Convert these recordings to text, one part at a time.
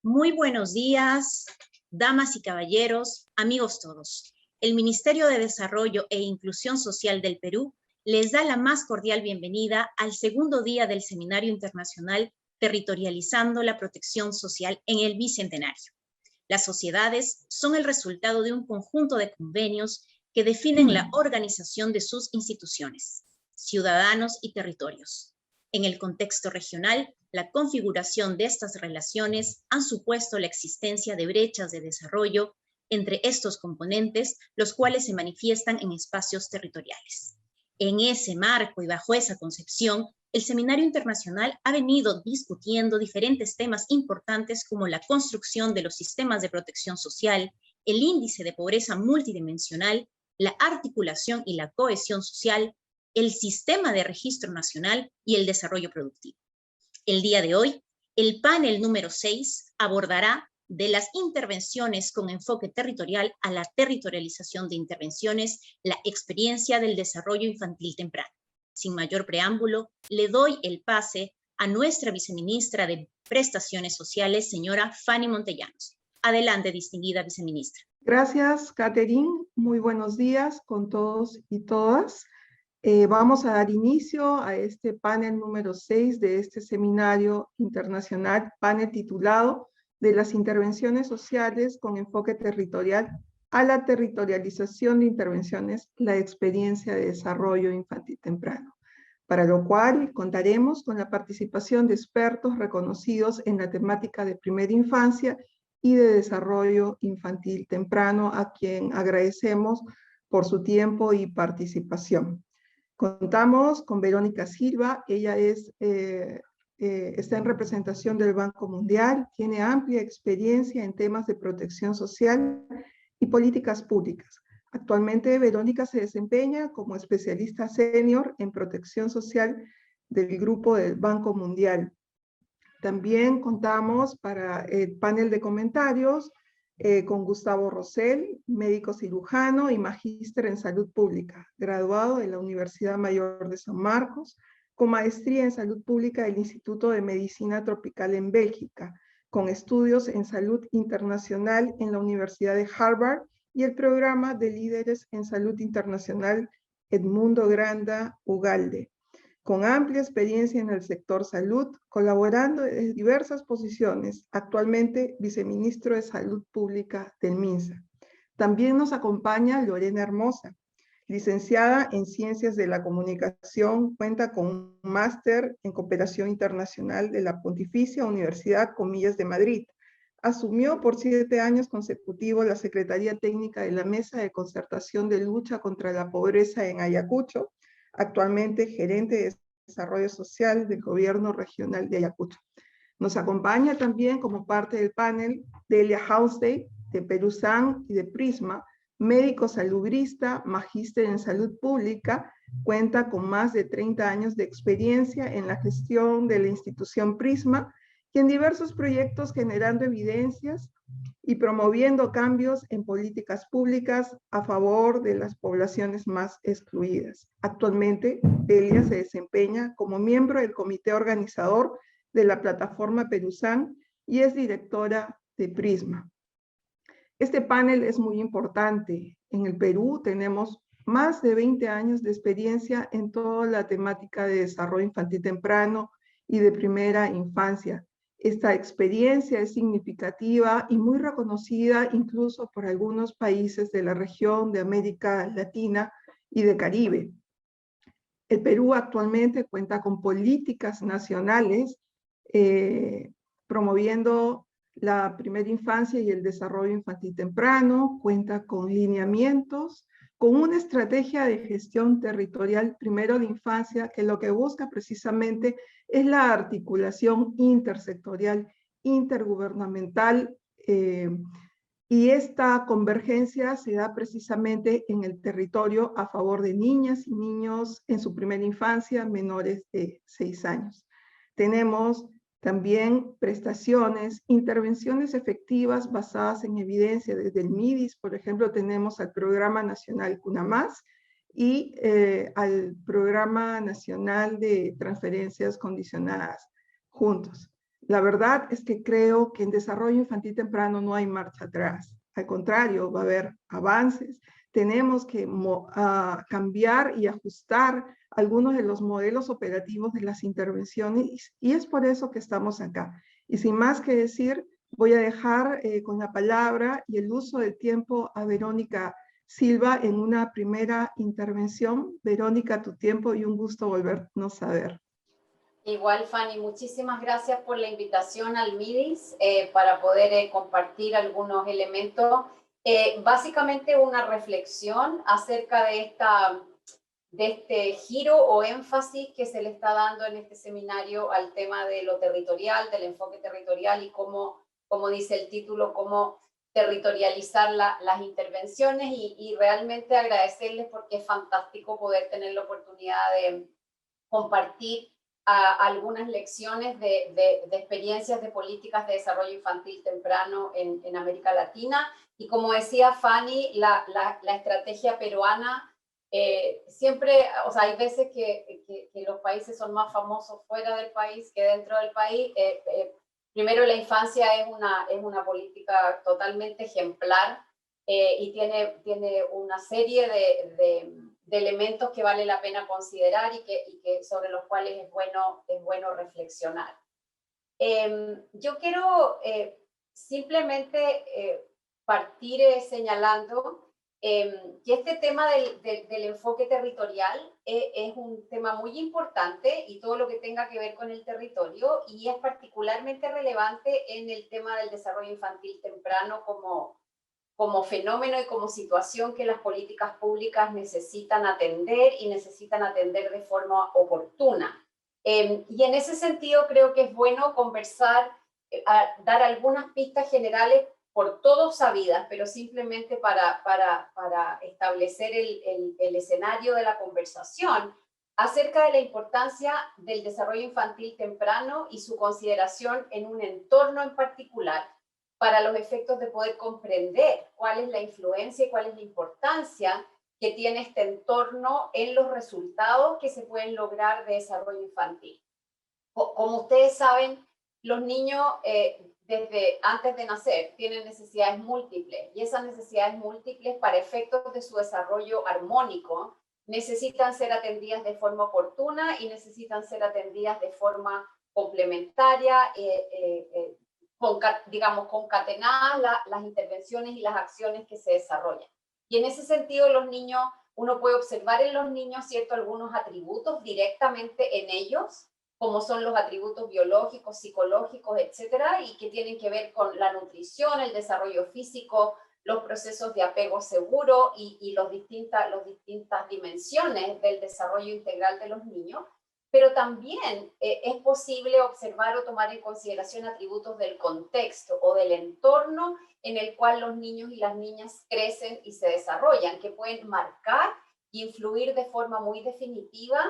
Muy buenos días, damas y caballeros, amigos todos. El Ministerio de Desarrollo e Inclusión Social del Perú les da la más cordial bienvenida al segundo día del Seminario Internacional Territorializando la Protección Social en el Bicentenario. Las sociedades son el resultado de un conjunto de convenios que definen la organización de sus instituciones, ciudadanos y territorios. En el contexto regional, la configuración de estas relaciones han supuesto la existencia de brechas de desarrollo entre estos componentes, los cuales se manifiestan en espacios territoriales. En ese marco y bajo esa concepción, el Seminario Internacional ha venido discutiendo diferentes temas importantes como la construcción de los sistemas de protección social, el índice de pobreza multidimensional, la articulación y la cohesión social, el sistema de registro nacional y el desarrollo productivo. El día de hoy, el panel número 6 abordará de las intervenciones con enfoque territorial a la territorialización de intervenciones, la experiencia del desarrollo infantil temprano. Sin mayor preámbulo, le doy el pase a nuestra viceministra de Prestaciones Sociales, señora Fanny Montellanos. Adelante, distinguida viceministra. Gracias, Catherine. Muy buenos días con todos y todas. Vamos a dar inicio a este panel número 6 de este seminario internacional, panel titulado de las intervenciones sociales con enfoque territorial a la territorialización de intervenciones, la experiencia de desarrollo infantil temprano, para lo cual contaremos con la participación de expertos reconocidos en la temática de primera infancia y de desarrollo infantil temprano, a quien agradecemos por su tiempo y participación. Contamos con Verónica Silva, ella está en representación del Banco Mundial, tiene amplia experiencia en temas de protección social y políticas públicas. Actualmente Verónica se desempeña como especialista senior en protección social del grupo del Banco Mundial. También contamos para el panel de comentarios con Gustavo Rosell, médico cirujano y magíster en salud pública, graduado de la Universidad Mayor de San Marcos, con maestría en salud pública del Instituto de Medicina Tropical en Bélgica, con estudios en salud internacional en la Universidad de Harvard y el programa de líderes en salud internacional Edmundo Granda Ugalde, con amplia experiencia en el sector salud, colaborando en diversas posiciones, actualmente viceministro de Salud Pública del MINSA. También nos acompaña Lorena Hermosa, licenciada en Ciencias de la Comunicación, cuenta con un máster en Cooperación Internacional de la Pontificia Universidad Comillas de Madrid. Asumió por 7 años consecutivos la Secretaría Técnica de la Mesa de Concertación de Lucha contra la Pobreza en Ayacucho, actualmente gerente de Desarrollo Social del Gobierno Regional de Ayacucho. Nos acompaña también como parte del panel Delia Hausday, de Perú-SAN y de Prisma, médico salubrista, magíster en salud pública, cuenta con más de 30 años de experiencia en la gestión de la institución Prisma y en diversos proyectos generando evidencias y promoviendo cambios en políticas públicas a favor de las poblaciones más excluidas. Actualmente, Delia se desempeña como miembro del comité organizador de la plataforma Perú-SAN y es directora de Prisma. Este panel es muy importante. En el Perú tenemos más de 20 años de experiencia en toda la temática de desarrollo infantil temprano y de primera infancia. Esta experiencia es significativa y muy reconocida incluso por algunos países de la región de América Latina y de Caribe. El Perú actualmente cuenta con políticas nacionales promoviendo la primera infancia y el desarrollo infantil temprano, cuenta con lineamientos, con una estrategia de gestión territorial primero de infancia que lo que busca precisamente es la articulación intersectorial, intergubernamental, y esta convergencia se da precisamente en el territorio a favor de niñas y niños en su primera infancia menores de 6 años. Tenemos también prestaciones, intervenciones efectivas basadas en evidencia. Desde el MIDIS, por ejemplo, tenemos al Programa Nacional CUNAMás y al Programa Nacional de Transferencias Condicionadas, juntos. La verdad es que creo que en desarrollo infantil temprano no hay marcha atrás. Al contrario, va a haber avances. Tenemos que cambiar y ajustar algunos de los modelos operativos de las intervenciones y es por eso que estamos acá. Y sin más que decir, voy a dejar con la palabra y el uso del tiempo a Verónica Silva en una primera intervención. Verónica, tu tiempo y un gusto volvernos a ver. Igual, Fanny, muchísimas gracias por la invitación al MIDIS para poder compartir algunos elementos. Básicamente una reflexión acerca de este giro o énfasis que se le está dando en este seminario al tema de lo territorial, del enfoque territorial y cómo, como dice el título, cómo territorializar las intervenciones y realmente agradecerles porque es fantástico poder tener la oportunidad de compartir algunas lecciones de experiencias de políticas de desarrollo infantil temprano en América Latina. Y como decía Fanny, la estrategia peruana siempre, o sea, hay veces que los países son más famosos fuera del país que dentro del país. Primero, la infancia es una política totalmente ejemplar y tiene una serie de elementos que vale la pena considerar y que sobre los cuales es bueno reflexionar. Yo quiero simplemente partir señalando que este tema del enfoque territorial es un tema muy importante y todo lo que tenga que ver con el territorio, y es particularmente relevante en el tema del desarrollo infantil temprano como fenómeno y como situación que las políticas públicas necesitan atender y necesitan atender de forma oportuna. Y en ese sentido creo que es bueno conversar, dar algunas pistas generales por todos sabidas, pero simplemente para establecer el escenario de la conversación acerca de la importancia del desarrollo infantil temprano y su consideración en un entorno en particular, para los efectos de poder comprender cuál es la influencia y cuál es la importancia que tiene este entorno en los resultados que se pueden lograr de desarrollo infantil. Como ustedes saben, los niños desde antes de nacer tienen necesidades múltiples, y esas necesidades múltiples, para efectos de su desarrollo armónico, necesitan ser atendidas de forma oportuna y necesitan ser atendidas de forma complementaria, digamos, concatenadas las intervenciones y las acciones que se desarrollan. Y en ese sentido, los niños, uno puede observar en los niños, ¿cierto?, algunos atributos directamente en ellos, como son los atributos biológicos, psicológicos, etcétera, y que tienen que ver con la nutrición, el desarrollo físico, los procesos de apego seguro y las distintas dimensiones del desarrollo integral de los niños. Pero también es posible observar o tomar en consideración atributos del contexto o del entorno en el cual los niños y las niñas crecen y se desarrollan, que pueden marcar e influir de forma muy definitiva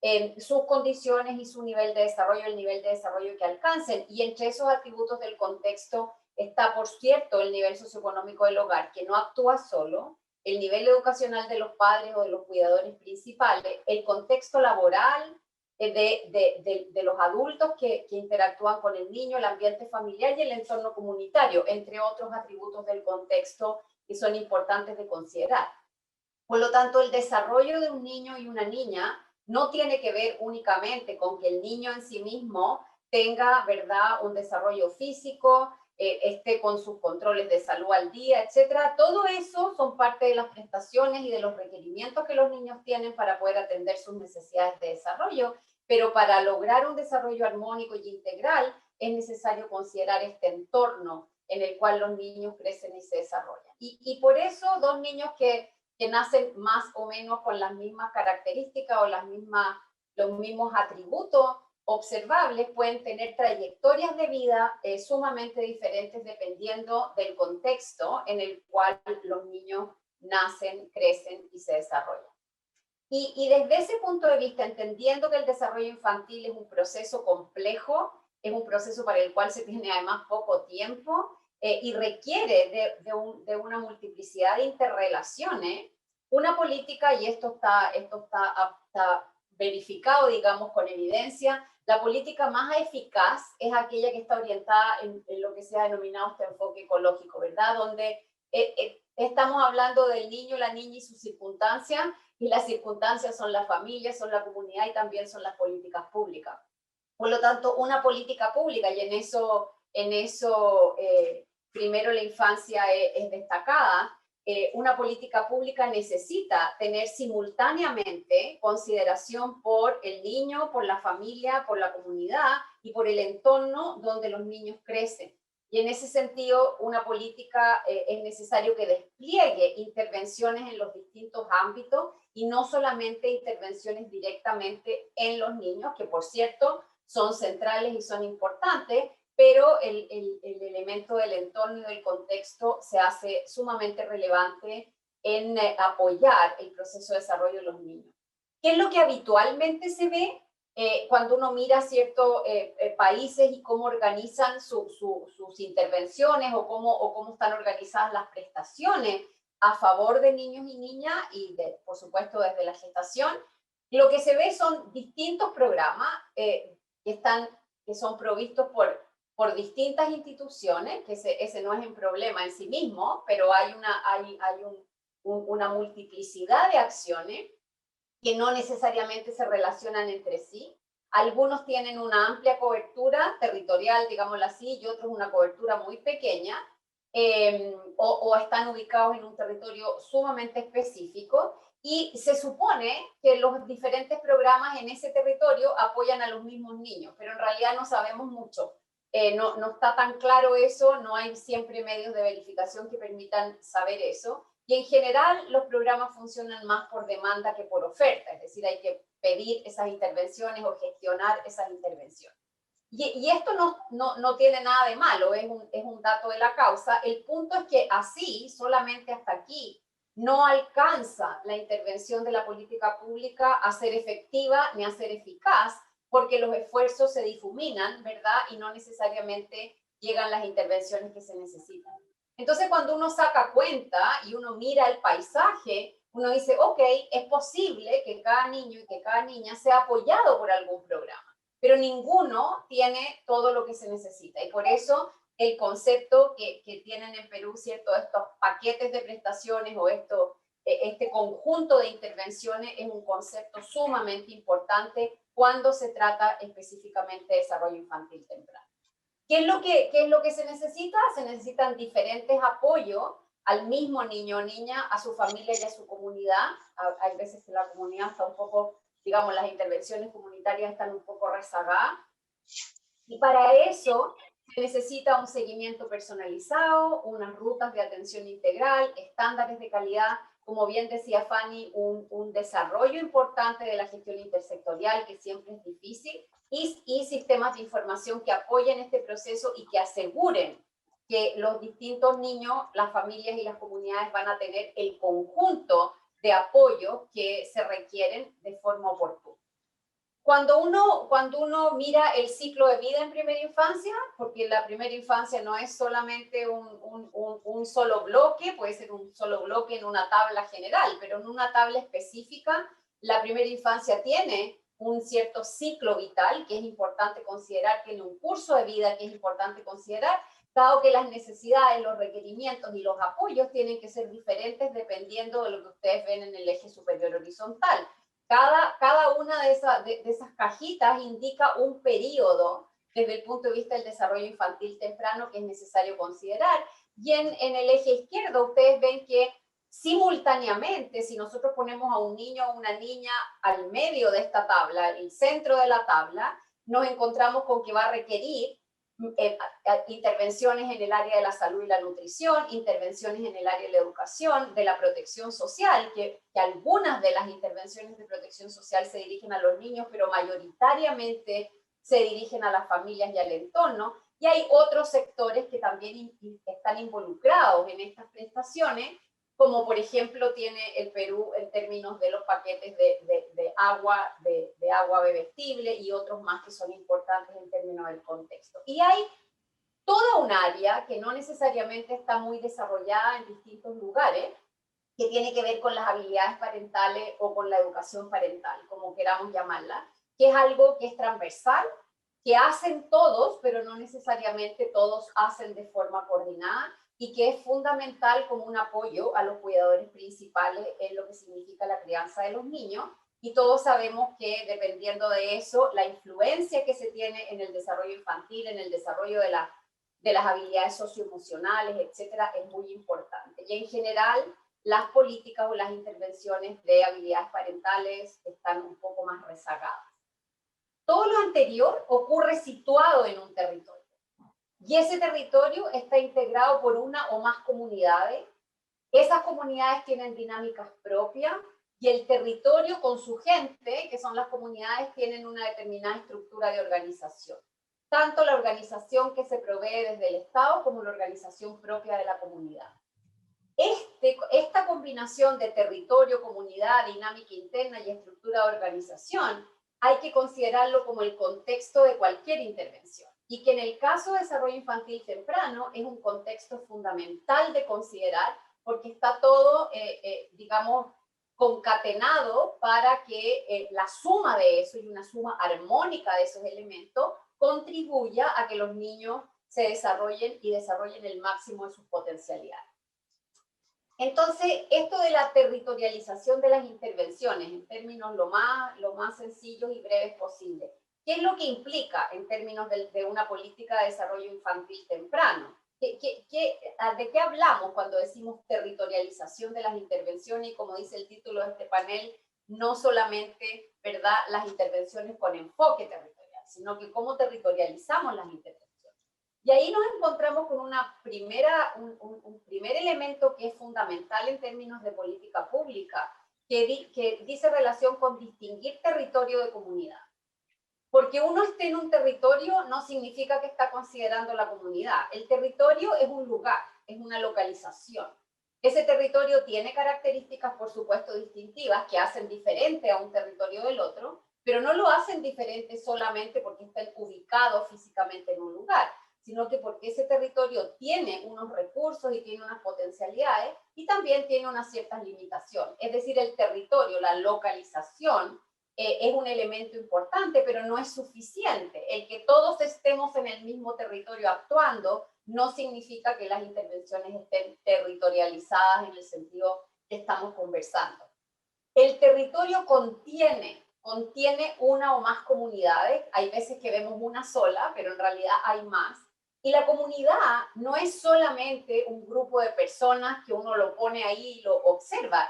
en sus condiciones y su nivel de desarrollo, el nivel de desarrollo que alcancen. Y entre esos atributos del contexto está, por cierto, el nivel socioeconómico del hogar, que no actúa solo, el nivel educacional de los padres o de los cuidadores principales, el contexto laboral de los adultos que interactúan con el niño, el ambiente familiar y el entorno comunitario, entre otros atributos del contexto que son importantes de considerar. Por lo tanto, el desarrollo de un niño y una niña no tiene que ver únicamente con que el niño en sí mismo tenga, ¿verdad?, un desarrollo físico, esté con sus controles de salud al día, etcétera. Todo eso son parte de las prestaciones y de los requerimientos que los niños tienen para poder atender sus necesidades de desarrollo, pero para lograr un desarrollo armónico y integral es necesario considerar este entorno en el cual los niños crecen y se desarrollan. Y por eso dos niños que nacen más o menos con las mismas características o los mismos atributos observables pueden tener trayectorias de vida sumamente diferentes dependiendo del contexto en el cual los niños nacen, crecen y se desarrollan. Y desde ese punto de vista, entendiendo que el desarrollo infantil es un proceso complejo, es un proceso para el cual se tiene además poco tiempo y requiere de una multiplicidad de interrelaciones, una política, y esto está verificado, digamos, con evidencia, La política más eficaz es aquella que está orientada en lo que se ha denominado este enfoque ecológico, ¿verdad? Donde estamos hablando del niño, la niña y sus circunstancias, y las circunstancias son la familia, son la comunidad y también son las políticas públicas. Por lo tanto, una política pública, y en eso primero la infancia es destacada, una política pública necesita tener simultáneamente consideración por el niño, por la familia, por la comunidad y por el entorno donde los niños crecen. Y en ese sentido, una política es necesario que despliegue intervenciones en los distintos ámbitos y no solamente intervenciones directamente en los niños, que por cierto son centrales y son importantes, pero el elemento del entorno y del contexto se hace sumamente relevante en apoyar el proceso de desarrollo de los niños. ¿Qué es lo que habitualmente se ve cuando uno mira ciertos países y cómo organizan sus intervenciones o cómo están organizadas las prestaciones a favor de niños y niñas y, por supuesto, desde la gestación? Lo que se ve son distintos programas que son provistos por distintas instituciones, que ese no es un problema en sí mismo, pero hay una multiplicidad de acciones que no necesariamente se relacionan entre sí. Algunos tienen una amplia cobertura territorial, digámoslo así, y otros una cobertura muy pequeña, o están ubicados en un territorio sumamente específico, y se supone que los diferentes programas en ese territorio apoyan a los mismos niños, pero en realidad no sabemos mucho. No está tan claro eso, no hay siempre medios de verificación que permitan saber eso. Y en general los programas funcionan más por demanda que por oferta, es decir, hay que pedir esas intervenciones o gestionar esas intervenciones. Y esto no tiene nada de malo, es un dato de la causa. El punto es que así, solamente hasta aquí, no alcanza la intervención de la política pública a ser efectiva ni a ser eficaz, porque los esfuerzos se difuminan, ¿verdad? Y no necesariamente llegan las intervenciones que se necesitan. Entonces, cuando uno saca cuenta y uno mira el paisaje, uno dice, ok, es posible que cada niño y que cada niña sea apoyado por algún programa, pero ninguno tiene todo lo que se necesita. Y por eso el concepto que tienen en Perú, ¿cierto? Estos paquetes de prestaciones o este conjunto de intervenciones es un concepto sumamente importante cuando se trata específicamente de desarrollo infantil temprano. ¿Qué es lo que se necesita? Se necesitan diferentes apoyos al mismo niño o niña, a su familia y a su comunidad. Hay veces que la comunidad está un poco, digamos, las intervenciones comunitarias están un poco rezagadas. Y para eso se necesita un seguimiento personalizado, unas rutas de atención integral, estándares de calidad, como bien decía Fanny, un desarrollo importante de la gestión intersectorial, que siempre es difícil, y sistemas de información que apoyen este proceso y que aseguren que los distintos niños, las familias y las comunidades van a tener el conjunto de apoyo que se requieren de forma oportuna. Cuando uno mira el ciclo de vida en primera infancia, porque la primera infancia no es solamente un solo bloque, puede ser un solo bloque en una tabla general, pero en una tabla específica, la primera infancia tiene un cierto ciclo vital que es importante considerar, tiene un curso de vida que es importante considerar, dado que las necesidades, los requerimientos y los apoyos tienen que ser diferentes dependiendo de lo que ustedes ven en el eje superior horizontal. Cada una de esas cajitas indica un periodo desde el punto de vista del desarrollo infantil temprano que es necesario considerar. Y en el eje izquierdo ustedes ven que simultáneamente, si nosotros ponemos a un niño o una niña al medio de esta tabla, el centro de la tabla, nos encontramos con que va a requerir intervenciones en el área de la salud y la nutrición, intervenciones en el área de la educación, de la protección social, que algunas de las intervenciones de protección social se dirigen a los niños, pero mayoritariamente se dirigen a las familias y al entorno, y hay otros sectores que también están involucrados en estas prestaciones, como por ejemplo tiene el Perú en términos de los paquetes de agua bebestible y otros más que son importantes en términos del contexto. Y hay toda un área que no necesariamente está muy desarrollada en distintos lugares, que tiene que ver con las habilidades parentales o con la educación parental, como queramos llamarla, que es algo que es transversal, que hacen todos, pero no necesariamente todos hacen de forma coordinada, y que es fundamental como un apoyo a los cuidadores principales en lo que significa la crianza de los niños. Y todos sabemos que dependiendo de eso, la influencia que se tiene en el desarrollo infantil, en el desarrollo de las habilidades socioemocionales, etcétera, es muy importante. Y en general, las políticas o las intervenciones de habilidades parentales están un poco más rezagadas. Todo lo anterior ocurre situado en un territorio. Y ese territorio está integrado por una o más comunidades. Esas comunidades tienen dinámicas propias y el territorio con su gente, que son las comunidades, tienen una determinada estructura de organización. Tanto la organización que se provee desde el Estado como la organización propia de la comunidad. Esta combinación de territorio, comunidad, dinámica interna y estructura de organización hay que considerarlo como el contexto de cualquier intervención. Y que en el caso de desarrollo infantil temprano es un contexto fundamental de considerar porque está todo, digamos, concatenado para que la suma de eso y una suma armónica de esos elementos contribuya a que los niños se desarrollen y desarrollen el máximo de sus potencialidades. Entonces, esto de la territorialización de las intervenciones, en términos lo más sencillos y breves posible, ¿qué es lo que implica en términos de una política de desarrollo infantil temprano? ¿De qué hablamos cuando decimos territorialización de las intervenciones? Y como dice el título de este panel, no solamente, ¿verdad?, las intervenciones con enfoque territorial, sino que cómo territorializamos las intervenciones. Y ahí nos encontramos con un primer elemento que es fundamental en términos de política pública, que dice relación con distinguir territorio de comunidad. Porque uno esté en un territorio no significa que está considerando la comunidad. El territorio es un lugar, es una localización. Ese territorio tiene características, por supuesto, distintivas que hacen diferente a un territorio del otro, pero no lo hacen diferente solamente porque estén ubicados físicamente en un lugar, sino que porque ese territorio tiene unos recursos y tiene unas potencialidades y también tiene unas ciertas limitaciones. Es decir, el territorio, la localización, es un elemento importante, pero no es suficiente. El que todos estemos en el mismo territorio actuando no significa que las intervenciones estén territorializadas en el sentido que estamos conversando. El territorio contiene una o más comunidades. Hay veces que vemos una sola, pero en realidad hay más. Y la comunidad no es solamente un grupo de personas que uno lo pone ahí y lo observa.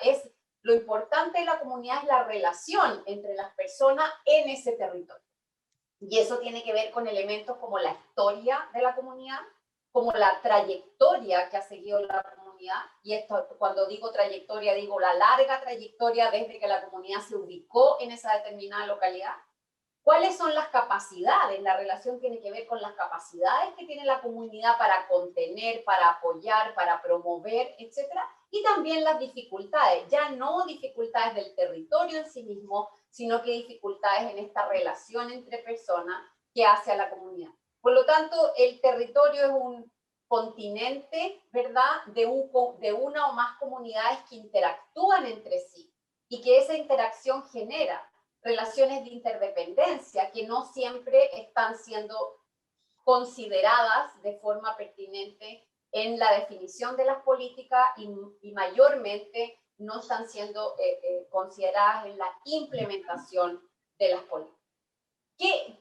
Lo importante de la comunidad es la relación entre las personas en ese territorio. Y eso tiene que ver con elementos como la historia de la comunidad, como la trayectoria que ha seguido la comunidad. Y esto, cuando digo trayectoria, digo la larga trayectoria desde que la comunidad se ubicó en esa determinada localidad. ¿Cuáles son las capacidades? La relación tiene que ver con las capacidades que tiene la comunidad para contener, para apoyar, para promover, etcétera. Y también las dificultades, ya no dificultades del territorio en sí mismo, sino que dificultades en esta relación entre personas que hace a la comunidad. Por lo tanto, el territorio es un continente, ¿verdad?, de una o más comunidades que interactúan entre sí y que esa interacción genera relaciones de interdependencia que no siempre están siendo consideradas de forma pertinente en la definición de las políticas y mayormente no están siendo consideradas en la implementación de las políticas.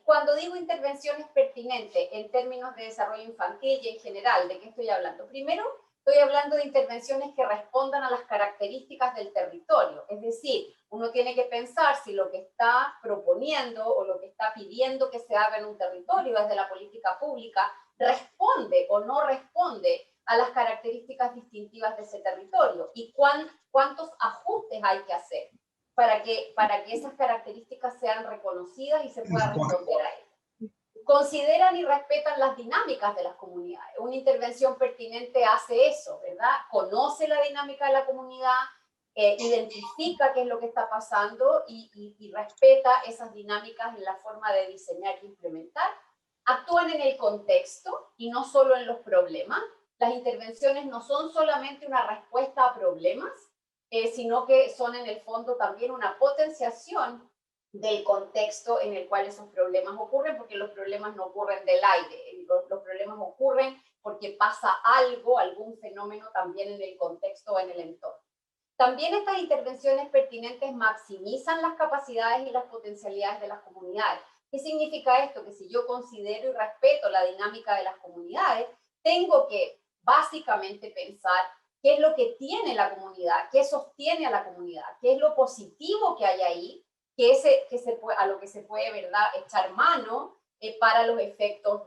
Cuando digo intervenciones pertinentes en términos de desarrollo infantil y en general, ¿de qué estoy hablando? Primero, estoy hablando de intervenciones que respondan a las características del territorio. Es decir, uno tiene que pensar si lo que está proponiendo o lo que está pidiendo que se haga en un territorio desde la política pública responde o no responde a las características distintivas de ese territorio y cuántos ajustes hay que hacer para que esas características sean reconocidas y se pueda responder a ellas. Consideran y respetan las dinámicas de las comunidades. Una intervención pertinente hace eso, ¿verdad? Conoce la dinámica de la comunidad, identifica qué es lo que está pasando y respeta esas dinámicas en la forma de diseñar e implementar. Actúan en el contexto y no solo en los problemas. Las intervenciones no son solamente una respuesta a problemas, sino que son en el fondo también una potenciación del contexto en el cual esos problemas ocurren, porque los problemas no ocurren del aire, los problemas ocurren porque pasa algo, algún fenómeno también en el contexto o en el entorno. También estas intervenciones pertinentes maximizan las capacidades y las potencialidades de las comunidades. ¿Qué significa esto? Que si yo considero y respeto la dinámica de las comunidades, tengo que básicamente pensar qué es lo que tiene la comunidad, qué sostiene a la comunidad, qué es lo positivo que hay ahí, a lo que se puede, ¿verdad?, echar mano para los efectos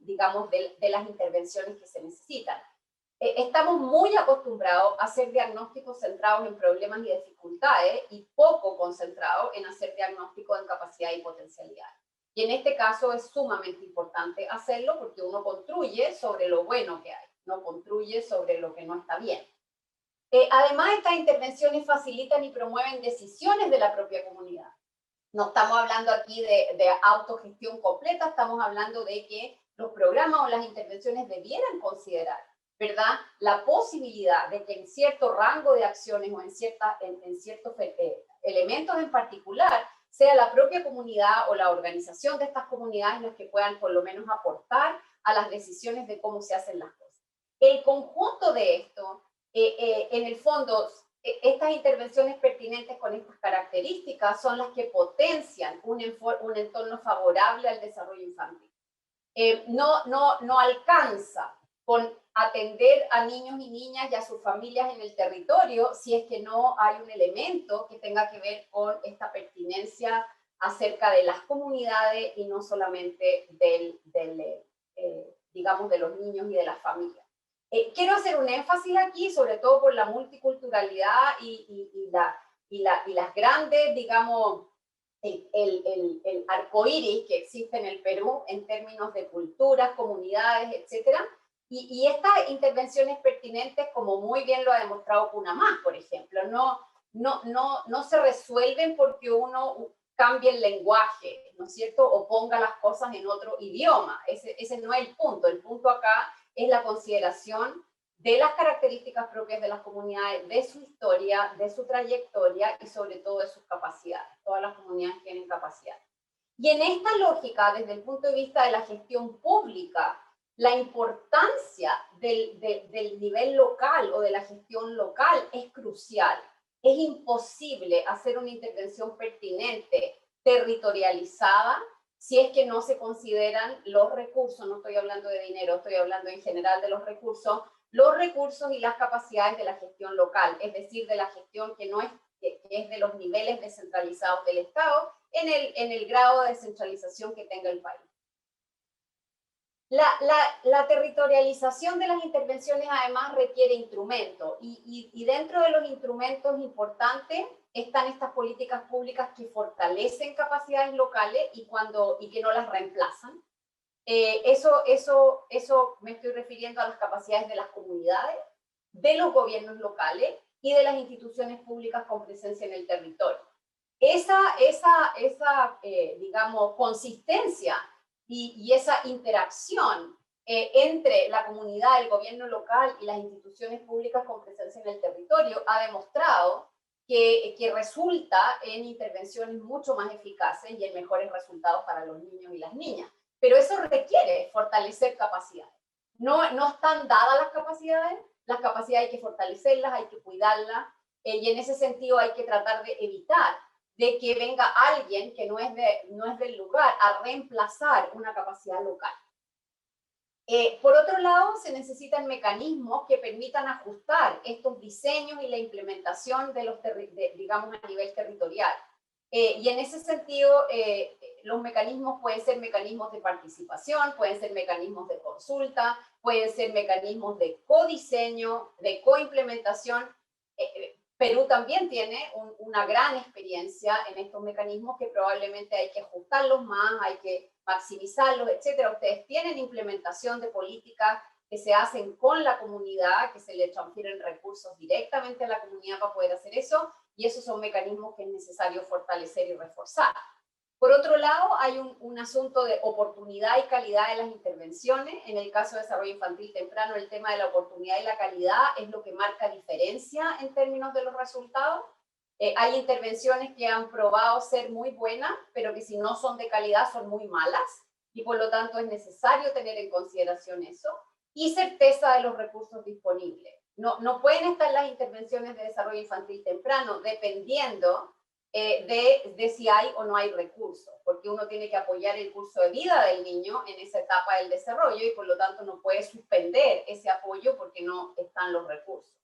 digamos, de las intervenciones que se necesitan. Estamos muy acostumbrados a hacer diagnósticos centrados en problemas y dificultades y poco concentrados en hacer diagnósticos en capacidad y potencialidad. Y en este caso es sumamente importante hacerlo porque uno construye sobre lo bueno que hay, no construye sobre lo que no está bien. Además, estas intervenciones facilitan y promueven decisiones de la propia comunidad. No estamos hablando aquí de autogestión completa, estamos hablando de que los programas o las intervenciones debieran considerar, ¿verdad?, la posibilidad de que en cierto rango de acciones o en ciertos elementos en particular, sea la propia comunidad o la organización de estas comunidades las que puedan por lo menos aportar a las decisiones de cómo se hacen las cosas. El conjunto de esto, en el fondo, estas intervenciones pertinentes con estas características son las que potencian un entorno favorable al desarrollo infantil. No alcanza con atender a niños y niñas y a sus familias en el territorio si es que no hay un elemento que tenga que ver con esta pertinencia acerca de las comunidades y no solamente digamos, de los niños y de las familias. Quiero hacer un énfasis aquí, sobre todo por la multiculturalidad y las grandes, digamos, el arcoíris que existe en el Perú en términos de culturas, comunidades, etcétera. Y estas intervenciones pertinentes, como muy bien lo ha demostrado Cunamás, por ejemplo, no se resuelven porque uno cambie el lenguaje, ¿no es cierto? O ponga las cosas en otro idioma. Ese no es el punto. El punto acá es la consideración de las características propias de las comunidades, de su historia, de su trayectoria y sobre todo de sus capacidades. Todas las comunidades tienen capacidades. Y en esta lógica, desde el punto de vista de la gestión pública, la importancia del nivel local o de la gestión local es crucial. Es imposible hacer una intervención pertinente, territorializada, si es que no se consideran los recursos, no estoy hablando de dinero, estoy hablando en general de los recursos y las capacidades de la gestión local, es decir, de la gestión que es de los niveles descentralizados del Estado en el grado de descentralización que tenga el país. La territorialización de las intervenciones además requiere instrumentos y dentro de los instrumentos importantes están estas políticas públicas que fortalecen capacidades locales y que no las reemplazan. Eso me estoy refiriendo a las capacidades de las comunidades, de los gobiernos locales y de las instituciones públicas con presencia en el territorio. Digamos, consistencia y esa interacción entre la comunidad, el gobierno local y las instituciones públicas con presencia en el territorio ha demostrado que resulta en intervenciones mucho más eficaces y en mejores resultados para los niños y las niñas. Pero eso requiere fortalecer capacidades. No están dadas las capacidades hay que fortalecerlas, hay que cuidarlas, y en ese sentido hay que tratar de evitar de que venga alguien que no es del lugar a reemplazar una capacidad local. Por otro lado, se necesitan mecanismos que permitan ajustar estos diseños y la implementación digamos, a nivel territorial. Y en ese sentido, los mecanismos pueden ser mecanismos de participación, pueden ser mecanismos de consulta, pueden ser mecanismos de codiseño, de coimplementación. Perú también tiene una gran experiencia en estos mecanismos que probablemente hay que ajustarlos más, hay que maximizarlos, etcétera. Ustedes tienen implementación de políticas que se hacen con la comunidad, que se le transfieren recursos directamente a la comunidad para poder hacer eso, y esos son mecanismos que es necesario fortalecer y reforzar. Por otro lado, hay un asunto de oportunidad y calidad de las intervenciones. En el caso de desarrollo infantil temprano, el tema de la oportunidad y la calidad es lo que marca diferencia en términos de los resultados. Hay intervenciones que han probado ser muy buenas, pero que si no son de calidad son muy malas, y por lo tanto es necesario tener en consideración eso, y certeza de los recursos disponibles. No pueden estar las intervenciones de desarrollo infantil temprano dependiendo de si hay o no hay recursos, porque uno tiene que apoyar el curso de vida del niño en esa etapa del desarrollo y por lo tanto no puede suspender ese apoyo porque no están los recursos.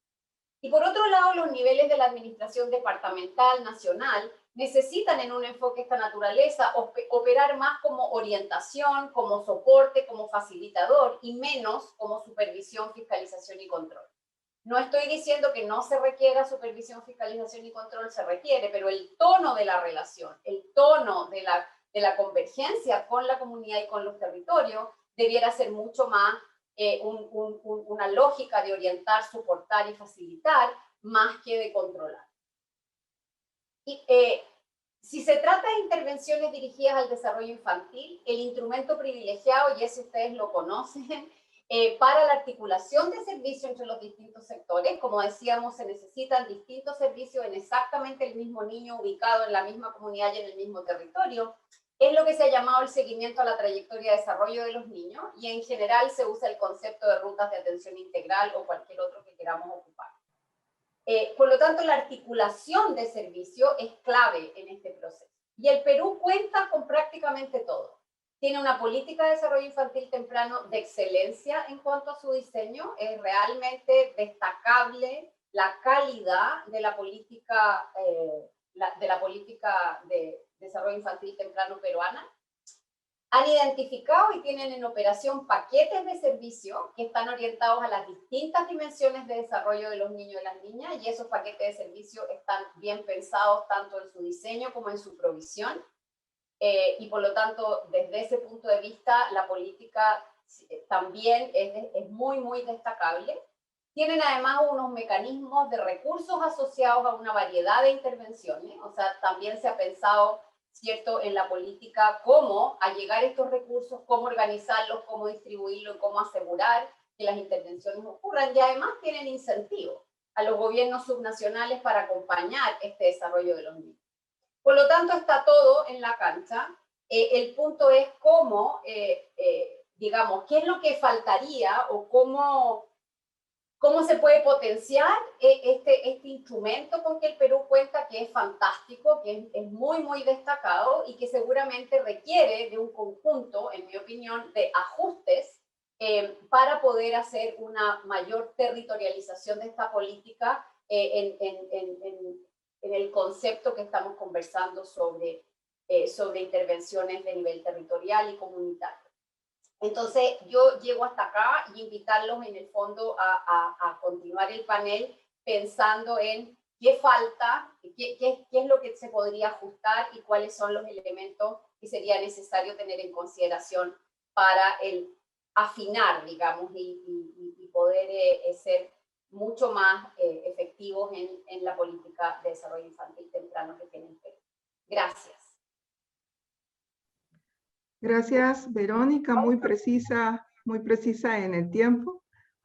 Y por otro lado, los niveles de la administración departamental, nacional, necesitan en un enfoque de esta naturaleza operar más como orientación, como soporte, como facilitador y menos como supervisión, fiscalización y control. No estoy diciendo que no se requiera supervisión, fiscalización y control, se requiere, pero el tono de la relación, el tono de la convergencia con la comunidad y con los territorios debiera ser mucho más una lógica de orientar, soportar y facilitar más que de controlar. Y, si se trata de intervenciones dirigidas al desarrollo infantil, el instrumento privilegiado, y ese ustedes lo conocen, para la articulación de servicios entre los distintos sectores, como decíamos, se necesitan distintos servicios en exactamente el mismo niño ubicado en la misma comunidad y en el mismo territorio, es lo que se ha llamado el seguimiento a la trayectoria de desarrollo de los niños, y en general se usa el concepto de rutas de atención integral o cualquier otro que queramos ocupar. Por lo tanto, la articulación de servicio es clave en este proceso. Y el Perú cuenta con prácticamente todo. Tiene una política de desarrollo infantil temprano de excelencia en cuanto a su diseño. Es realmente destacable la calidad de la política de desarrollo infantil temprano peruana. Han identificado y tienen en operación paquetes de servicio que están orientados a las distintas dimensiones de desarrollo de los niños y las niñas, y esos paquetes de servicio están bien pensados tanto en su diseño como en su provisión, y por lo tanto, desde ese punto de vista, la política también es muy, muy destacable. Tienen además unos mecanismos de recursos asociados a una variedad de intervenciones, o sea, también se ha pensado, ¿cierto?, en la política cómo allegar estos recursos, cómo organizarlos, cómo distribuirlos, cómo asegurar que las intervenciones ocurran, y además tienen incentivos a los gobiernos subnacionales para acompañar este desarrollo de los niños. Por lo tanto, está todo en la cancha. El punto es cómo, digamos, qué es lo que faltaría o cómo se puede potenciar este instrumento con que el Perú cuenta, que es fantástico, que es muy, muy destacado y que seguramente requiere de un conjunto, en mi opinión, de ajustes para poder hacer una mayor territorialización de esta política en el concepto que estamos conversando sobre intervenciones de nivel territorial y comunitario. Entonces, yo llego hasta acá y invitarlos en el fondo a continuar el panel pensando en qué falta, qué es lo que se podría ajustar y cuáles son los elementos que sería necesario tener en consideración para el afinar, digamos, y poder ser mucho más efectivos en la política de desarrollo infantil temprano que tiene el Perú. Gracias. Gracias, Verónica, muy precisa en el tiempo.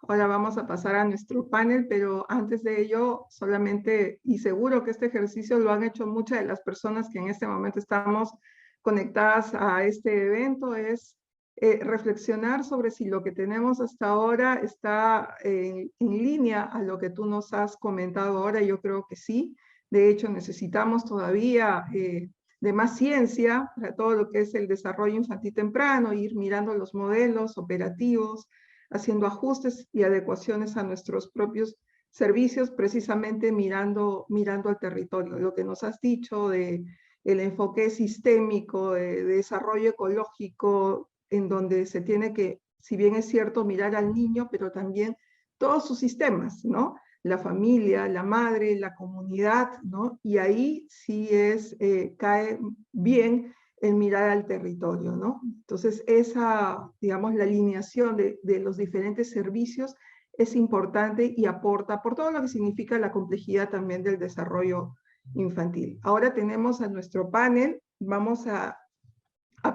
Ahora vamos a pasar a nuestro panel, pero antes de ello, solamente, y seguro que este ejercicio lo han hecho muchas de las personas que en este momento estamos conectadas a este evento, es reflexionar sobre si lo que tenemos hasta ahora está en línea a lo que tú nos has comentado ahora. Yo creo que sí. De hecho, necesitamos todavía de más ciencia para todo lo que es el desarrollo infantil temprano, ir mirando los modelos operativos, haciendo ajustes y adecuaciones a nuestros propios servicios, precisamente mirando al territorio. Lo que nos has dicho de el enfoque sistémico, de desarrollo ecológico, en donde se tiene que, si bien es cierto, mirar al niño, pero también todos sus sistemas, ¿no? La familia, la madre, la comunidad, ¿no? Y ahí sí cae bien el mirar al territorio, ¿no? Entonces, esa, digamos, la alineación de los diferentes servicios es importante y aporta por todo lo que significa la complejidad también del desarrollo infantil. Ahora tenemos a nuestro panel, vamos a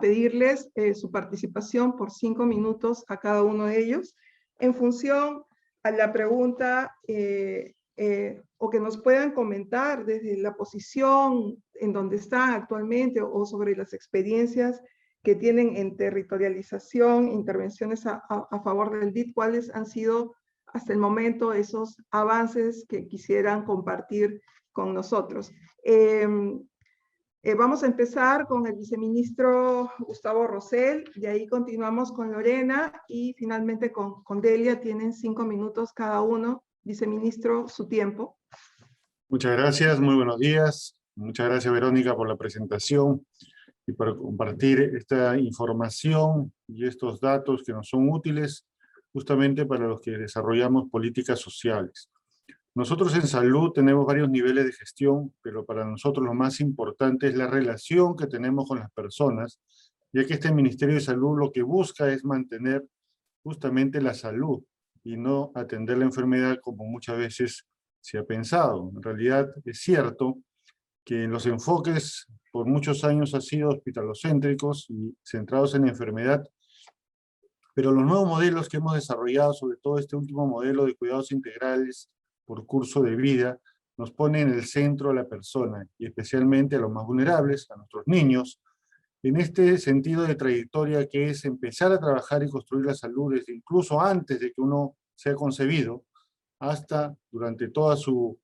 pedirles su participación por 5 minutos a cada uno de ellos, en función a la pregunta o que nos puedan comentar desde la posición en donde están actualmente o sobre las experiencias que tienen en territorialización, intervenciones a favor del DIT, cuáles han sido hasta el momento esos avances que quisieran compartir con nosotros. Vamos a empezar con el viceministro Gustavo Rosell, y ahí continuamos con Lorena y finalmente con Delia. Tienen 5 minutos cada uno. Viceministro, su tiempo. Muchas gracias, muy buenos días. Muchas gracias, Verónica, por la presentación y por compartir esta información y estos datos que nos son útiles justamente para los que desarrollamos políticas sociales. Nosotros en salud tenemos varios niveles de gestión, pero para nosotros lo más importante es la relación que tenemos con las personas, ya que este Ministerio de Salud lo que busca es mantener justamente la salud y no atender la enfermedad como muchas veces se ha pensado. En realidad es cierto que los enfoques por muchos años han sido hospitalocéntricos y centrados en la enfermedad, pero los nuevos modelos que hemos desarrollado, sobre todo este último modelo de cuidados integrales por curso de vida, nos pone en el centro a la persona y especialmente a los más vulnerables, a nuestros niños, en este sentido de trayectoria que es empezar a trabajar y construir la salud desde incluso antes de que uno sea concebido, hasta durante toda su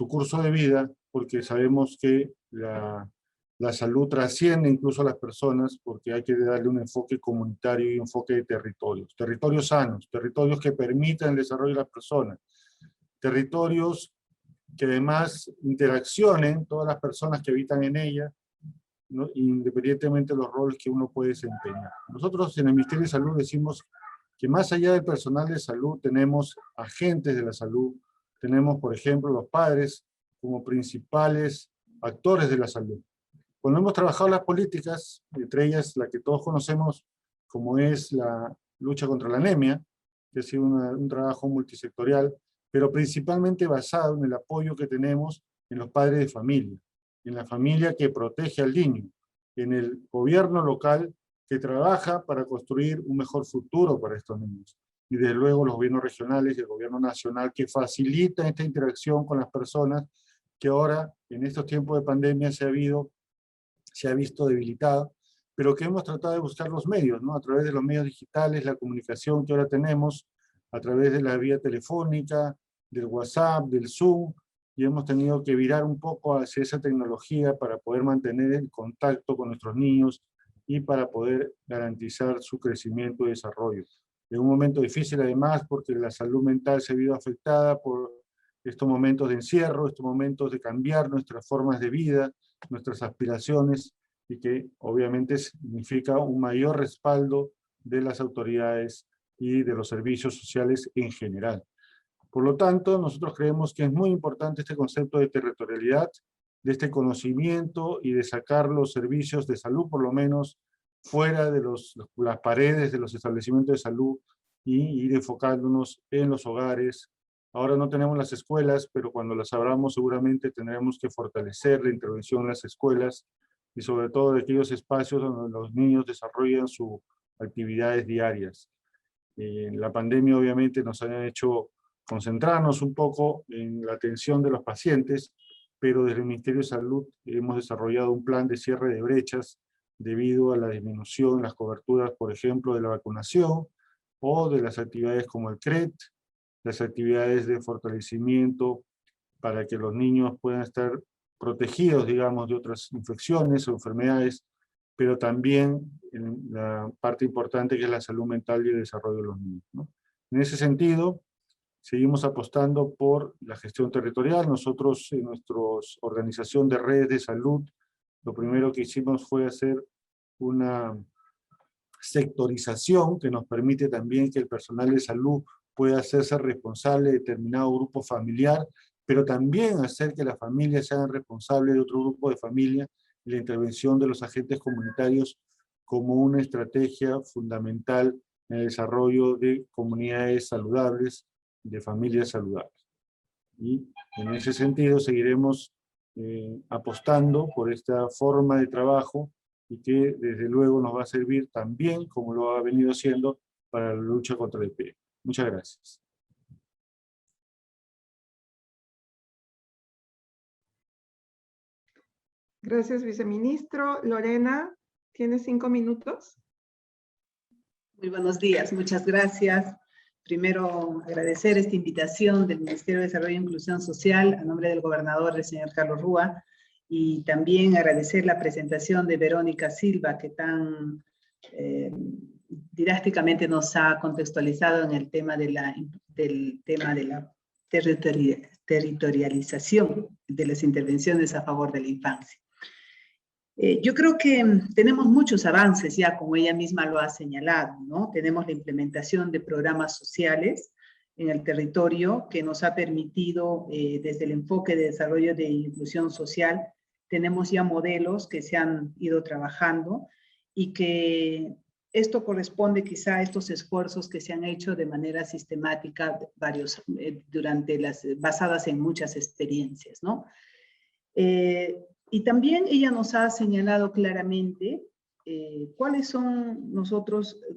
curso de vida, porque sabemos que la salud trasciende incluso a las personas, porque hay que darle un enfoque comunitario y un enfoque de territorios. Territorios sanos, territorios que permitan el desarrollo de las personas, territorios que además interaccionen todas las personas que habitan en ella, ¿no? Independientemente de los roles que uno puede desempeñar. Nosotros en el Ministerio de Salud decimos que más allá del personal de salud tenemos agentes de la salud, tenemos por ejemplo los padres como principales actores de la salud. Cuando hemos trabajado las políticas, entre ellas la que todos conocemos como es la lucha contra la anemia, que ha sido un trabajo multisectorial, pero principalmente basado en el apoyo que tenemos en los padres de familia, en la familia que protege al niño, en el gobierno local que trabaja para construir un mejor futuro para estos niños. Y desde luego los gobiernos regionales y el gobierno nacional que facilitan esta interacción con las personas que ahora, en estos tiempos de pandemia, se ha visto debilitada, pero que hemos tratado de buscar los medios, ¿no? A través de los medios digitales, la comunicación que ahora tenemos, a través de la vía telefónica, del WhatsApp, del Zoom, y hemos tenido que virar un poco hacia esa tecnología para poder mantener el contacto con nuestros niños y para poder garantizar su crecimiento y desarrollo. En un momento difícil además, porque la salud mental se ha visto afectada por estos momentos de encierro, estos momentos de cambiar nuestras formas de vida, nuestras aspiraciones, y que obviamente significa un mayor respaldo de las autoridades y de los servicios sociales en general. Por lo tanto, nosotros creemos que es muy importante este concepto de territorialidad, de este conocimiento y de sacar los servicios de salud, por lo menos, fuera de las paredes de los establecimientos de salud y ir enfocándonos en los hogares. Ahora no tenemos las escuelas, pero cuando las abramos seguramente tendremos que fortalecer la intervención en las escuelas y sobre todo en aquellos espacios donde los niños desarrollan sus actividades diarias. La pandemia obviamente nos ha hecho concentrarnos un poco en la atención de los pacientes, pero desde el Ministerio de Salud hemos desarrollado un plan de cierre de brechas debido a la disminución en las coberturas, por ejemplo, de la vacunación o de las actividades como el CRET, las actividades de fortalecimiento para que los niños puedan estar protegidos, digamos, de otras infecciones o enfermedades, pero también en la parte importante que es la salud mental y el desarrollo de los niños, ¿no? En ese sentido, seguimos apostando por la gestión territorial. Nosotros en nuestra organización de redes de salud, lo primero que hicimos fue hacer una sectorización que nos permite también que el personal de salud pueda hacerse responsable de determinado grupo familiar, pero también hacer que las familias sean responsables de otro grupo de familia y la intervención de los agentes comunitarios como una estrategia fundamental en el desarrollo de comunidades saludables, de familias saludables. Y en ese sentido seguiremos apostando por esta forma de trabajo y que desde luego nos va a servir también, como lo ha venido haciendo, para la lucha contra el EPE. Muchas gracias. Gracias, viceministro. Lorena, ¿tienes 5 minutos? Muy buenos días, muchas gracias. Primero, agradecer esta invitación del Ministerio de Desarrollo e Inclusión Social a nombre del gobernador, el señor Carlos Rúa, y también agradecer la presentación de Verónica Silva, que tan didácticamente nos ha contextualizado en el tema de la territorialización de las intervenciones a favor de la infancia. Yo creo que tenemos muchos avances ya, como ella misma lo ha señalado, ¿no? Tenemos la implementación de programas sociales en el territorio que nos ha permitido, desde el enfoque de desarrollo de inclusión social, tenemos ya modelos que se han ido trabajando y que esto corresponde quizá a estos esfuerzos que se han hecho de manera sistemática basadas en muchas experiencias, ¿no? Y también ella nos ha señalado claramente cuáles son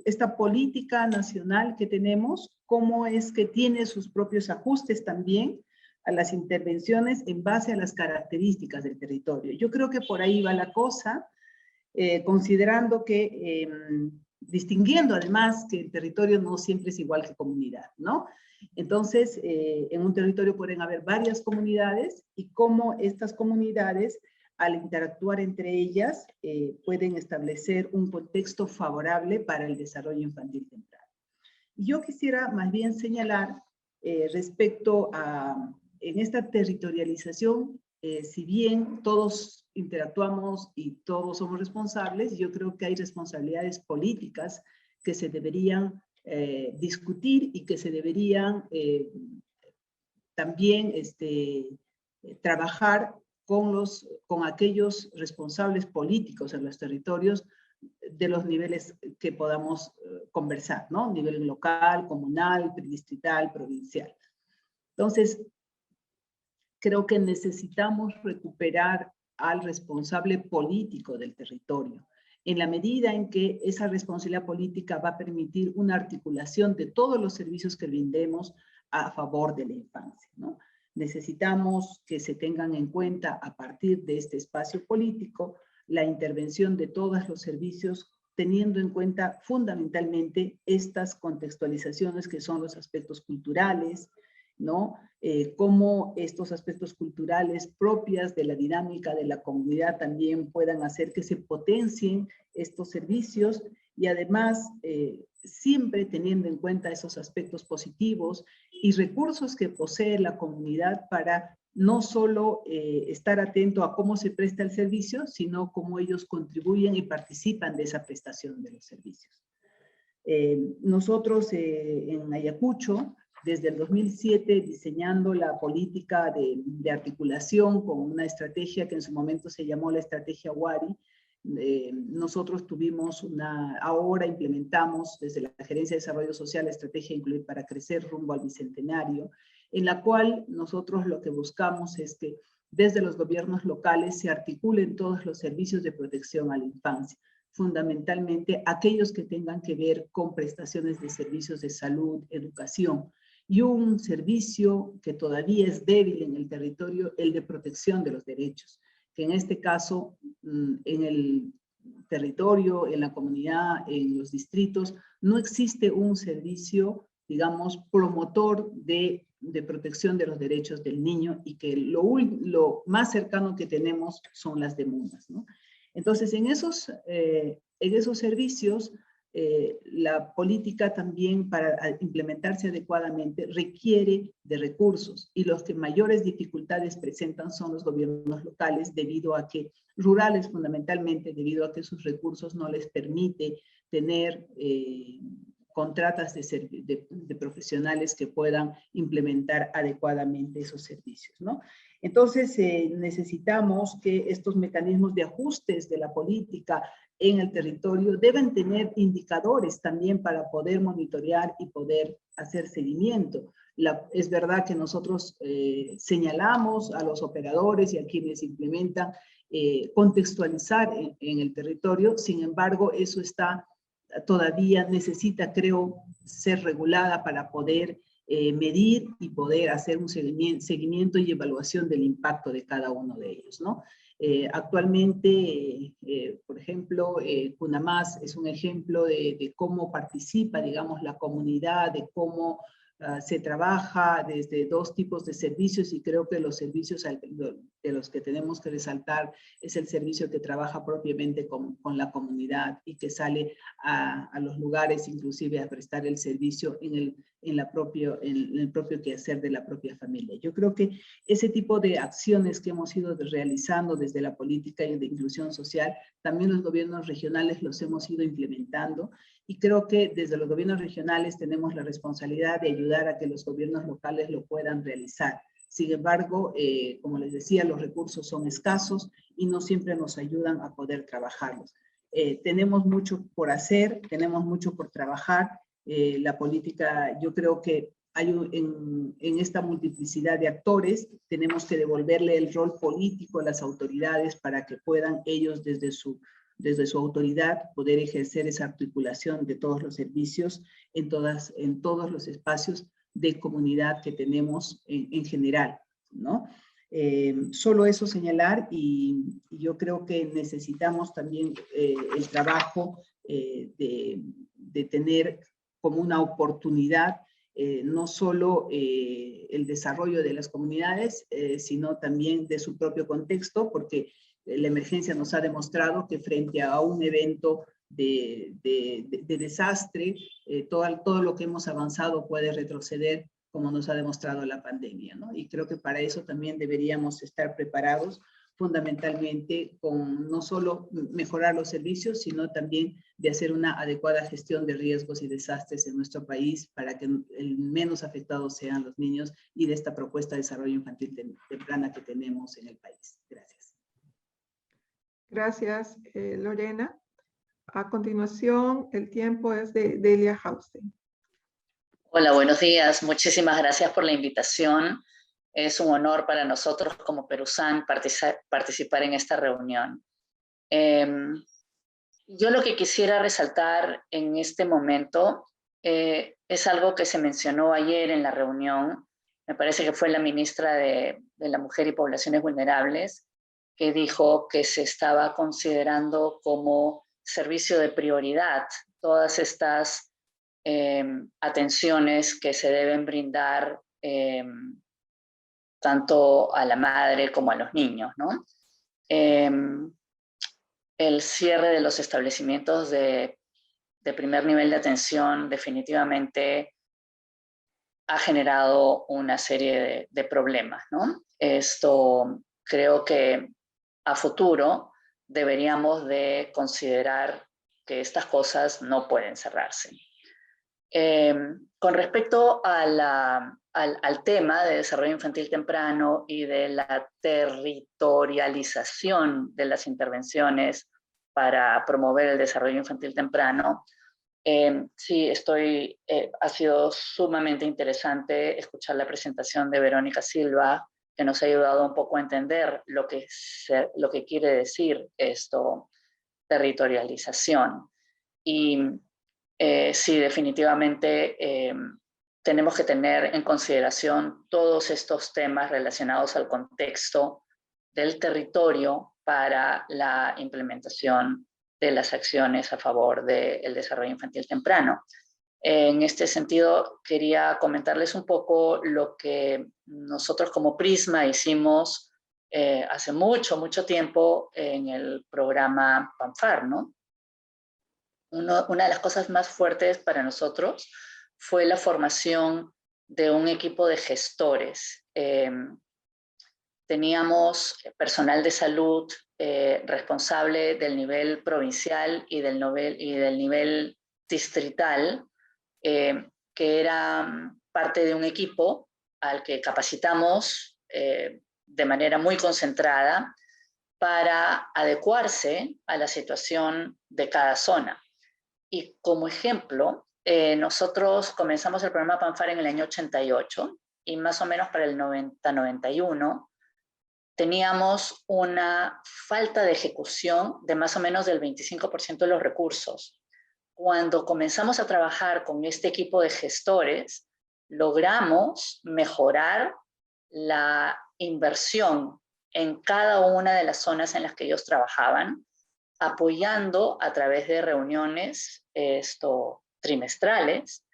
esta política nacional que tenemos, cómo es que tiene sus propios ajustes también a las intervenciones en base a las características del territorio. Yo creo que por ahí va la cosa, considerando que, distinguiendo además que el territorio no siempre es igual que comunidad, ¿no? Entonces, en un territorio pueden haber varias comunidades y cómo estas comunidades, al interactuar entre ellas, pueden establecer un contexto favorable para el desarrollo infantil temprano. Yo quisiera más bien señalar respecto a, en esta territorialización, si bien todos interactuamos y todos somos responsables, yo creo que hay responsabilidades políticas que se deberían discutir y que se deberían también trabajar con aquellos responsables políticos en los territorios de los niveles que podamos conversar, ¿no? Nivel local, comunal, distrital, provincial. Entonces, creo que necesitamos recuperar al responsable político del territorio, en la medida en que esa responsabilidad política va a permitir una articulación de todos los servicios que brindemos a favor de la infancia, ¿no? Necesitamos que se tengan en cuenta a partir de este espacio político la intervención de todos los servicios, teniendo en cuenta fundamentalmente estas contextualizaciones que son los aspectos culturales, ¿no? Cómo estos aspectos culturales propias de la dinámica de la comunidad también puedan hacer que se potencien estos servicios y además siempre teniendo en cuenta esos aspectos positivos y recursos que posee la comunidad para no solo estar atento a cómo se presta el servicio, sino cómo ellos contribuyen y participan de esa prestación de los servicios. Nosotros en Ayacucho, desde el 2007, diseñando la política de articulación con una estrategia que en su momento se llamó la estrategia WARI, nosotros ahora implementamos desde la Gerencia de Desarrollo Social la estrategia Incluir para Crecer rumbo al Bicentenario, en la cual nosotros lo que buscamos es que desde los gobiernos locales se articulen todos los servicios de protección a la infancia, fundamentalmente aquellos que tengan que ver con prestaciones de servicios de salud, educación, y un servicio que todavía es débil en el territorio, el de protección de los derechos, que en este caso, en el territorio, en la comunidad, en los distritos, no existe un servicio, digamos, promotor de protección de los derechos del niño y que lo más cercano que tenemos son las demandas, ¿no? Entonces, en esos servicios, la política también para implementarse adecuadamente requiere de recursos y los que mayores dificultades presentan son los gobiernos locales rurales fundamentalmente, debido a que sus recursos no les permite tener contratas de profesionales que puedan implementar adecuadamente esos servicios, ¿no? Entonces, necesitamos que estos mecanismos de ajustes de la política en el territorio deben tener indicadores también para poder monitorear y poder hacer seguimiento. Es verdad que nosotros señalamos a los operadores y a quienes implementan contextualizar en el territorio, sin embargo, eso todavía necesita, creo, ser regulada para poder medir y poder hacer un seguimiento y evaluación del impacto de cada uno de ellos, ¿no? Actualmente, por ejemplo, CUNAMAS es un ejemplo de cómo participa, digamos, la comunidad, de cómo se trabaja desde dos tipos de servicios, y creo que los servicios de los que tenemos que resaltar es el servicio que trabaja propiamente con la comunidad y que sale a los lugares inclusive a prestar el servicio en el propio quehacer de la propia familia. Yo creo que ese tipo de acciones que hemos ido realizando desde la política de inclusión social, también los gobiernos regionales los hemos ido implementando, y creo que desde los gobiernos regionales tenemos la responsabilidad de ayudar a que los gobiernos locales lo puedan realizar. Sin embargo, como les decía, los recursos son escasos y no siempre nos ayudan a poder trabajarlos. Tenemos mucho por hacer, tenemos mucho por trabajar. La política, yo creo que en esta multiplicidad de actores, tenemos que devolverle el rol político a las autoridades para que puedan ellos desde su autoridad poder ejercer esa articulación de todos los servicios en todos los espacios de comunidad que tenemos en general, ¿no? Solo eso señalar, y yo creo que necesitamos también el trabajo de tener como una oportunidad no solo el desarrollo de las comunidades, sino también de su propio contexto, porque la emergencia nos ha demostrado que frente a un evento de desastre, todo lo que hemos avanzado puede retroceder, como nos ha demostrado la pandemia, ¿no? Y creo que para eso también deberíamos estar preparados, fundamentalmente con no solo mejorar los servicios, sino también de hacer una adecuada gestión de riesgos y desastres en nuestro país para que el menos afectados sean los niños, y de esta propuesta de desarrollo infantil temprana que tenemos en el país. Gracias. Gracias, Lorena. A continuación, el tiempo es de Delia Hausten. Hola, buenos días. Muchísimas gracias por la invitación. Es un honor para nosotros como Perusán participar en esta reunión. Yo lo que quisiera resaltar en este momento es algo que se mencionó ayer en la reunión. Me parece que fue la ministra de la Mujer y Poblaciones Vulnerables, que dijo que se estaba considerando como servicio de prioridad todas estas atenciones que se deben brindar tanto a la madre como a los niños, ¿no? El cierre de los establecimientos de primer nivel de atención definitivamente ha generado una serie de problemas, ¿no? Esto creo que a futuro deberíamos de considerar que estas cosas no pueden cerrarse. Con respecto al tema de desarrollo infantil temprano y de la territorialización de las intervenciones para promover el desarrollo infantil temprano, sí, ha sido sumamente interesante escuchar la presentación de Verónica Silva, que nos ha ayudado un poco a entender lo que quiere decir esto, territorialización. Y sí, definitivamente tenemos que tener en consideración todos estos temas relacionados al contexto del territorio para la implementación de las acciones a favor del desarrollo infantil temprano. En este sentido, quería comentarles un poco lo que nosotros como Prisma hicimos hace mucho tiempo en el programa PANFAR, ¿no? Una de las cosas más fuertes para nosotros fue la formación de un equipo de gestores. Teníamos personal de salud responsable del nivel provincial y del nivel distrital, que era parte de un equipo al que capacitamos de manera muy concentrada para adecuarse a la situación de cada zona. Y como ejemplo, nosotros comenzamos el programa PANFAR en el año 88 y más o menos para el 90-91 teníamos una falta de ejecución de más o menos del 25% de los recursos. Cuando comenzamos a trabajar con este equipo de gestores, logramos mejorar la inversión en cada una de las zonas en las que ellos trabajaban, apoyando a través de reuniones trimestrales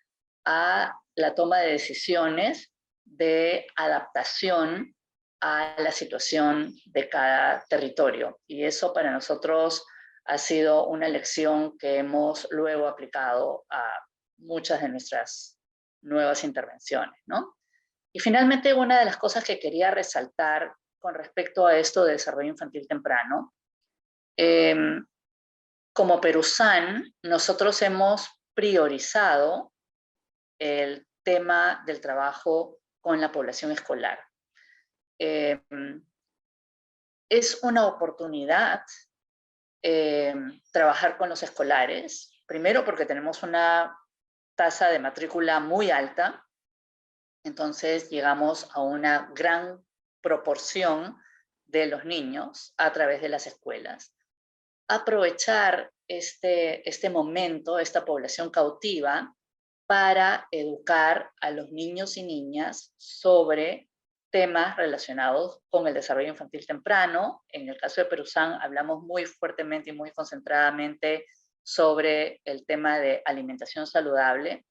a la toma de decisiones de adaptación a la situación de cada territorio. Y eso para nosotros ha sido una lección que hemos luego aplicado a muchas de nuestras nuevas intervenciones, ¿no? Y finalmente, una de las cosas que quería resaltar con respecto a esto de desarrollo infantil temprano, como Peruzán, nosotros hemos priorizado el tema del trabajo con la población escolar. Es una oportunidad trabajar con los escolares, primero porque tenemos una tasa de matrícula muy alta, entonces llegamos a una gran proporción de los niños a través de las escuelas. Aprovechar este momento, esta población cautiva, para educar a los niños y niñas sobre temas relacionados con el desarrollo infantil temprano. En el caso de Peruzán hablamos muy fuertemente y muy concentradamente sobre el tema de alimentación saludable,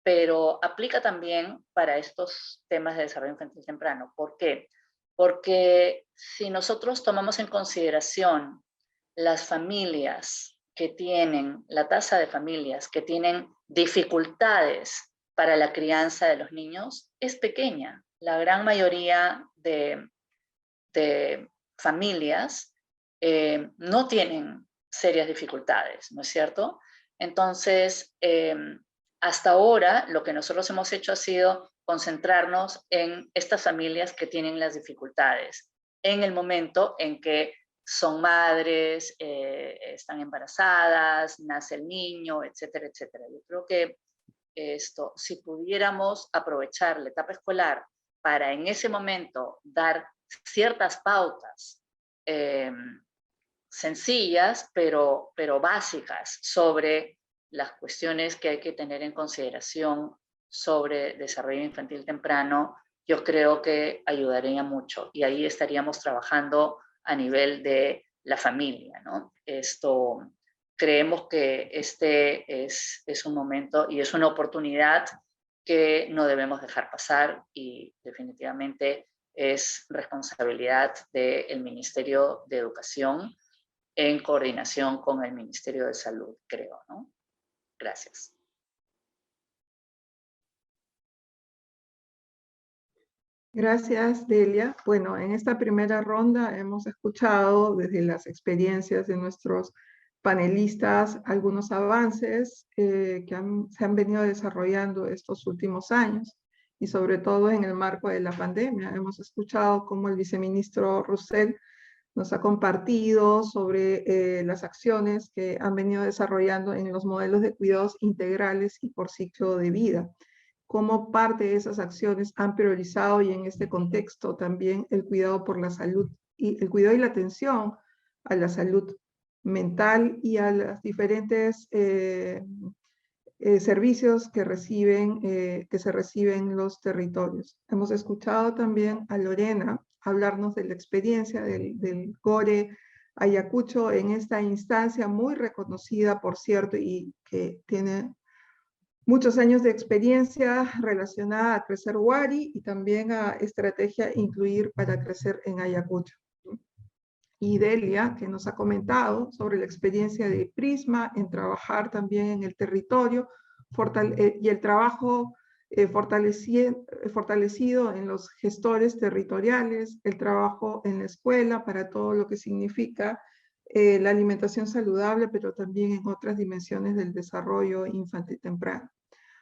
pero aplica también para estos temas de desarrollo infantil temprano. ¿Por qué? Porque si nosotros tomamos en consideración las familias que tienen, la tasa de familias que tienen dificultades para la crianza de los niños, es pequeña. La gran mayoría de familias no tienen serias dificultades, ¿no es cierto? Entonces, hasta ahora lo que nosotros hemos hecho ha sido concentrarnos en estas familias que tienen las dificultades en el momento en que son madres, están embarazadas, nace el niño, etcétera, etcétera. Yo creo que si pudiéramos aprovechar la etapa escolar para en ese momento dar ciertas pautas sencillas, pero básicas sobre las cuestiones que hay que tener en consideración sobre desarrollo infantil temprano, yo creo que ayudaría mucho. Y ahí estaríamos trabajando a nivel de la familia, ¿no? Creemos que este es un momento y es una oportunidad que no debemos dejar pasar, y definitivamente es responsabilidad del Ministerio de Educación en coordinación con el Ministerio de Salud, creo, ¿no? Gracias. Gracias, Delia. Bueno, en esta primera ronda hemos escuchado desde las experiencias de nuestros panelistas algunos avances que se han venido desarrollando estos últimos años, y sobre todo en el marco de la pandemia. Hemos escuchado cómo el viceministro Roussel nos ha compartido sobre las acciones que han venido desarrollando en los modelos de cuidados integrales y por ciclo de vida. Cómo parte de esas acciones han priorizado, y en este contexto también, el cuidado por la salud y el cuidado y la atención a la salud mental y a los diferentes servicios que se reciben en los territorios. Hemos escuchado también a Lorena hablarnos de la experiencia del GORE Ayacucho en esta instancia muy reconocida, por cierto, y que tiene muchos años de experiencia relacionada a Crecer Wari y también a Estrategia Incluir para Crecer en Ayacucho. Y Delia, que nos ha comentado sobre la experiencia de Prisma en trabajar también en el territorio y el trabajo fortalecido en los gestores territoriales, el trabajo en la escuela para todo lo que significa la alimentación saludable, pero también en otras dimensiones del desarrollo infantil temprano.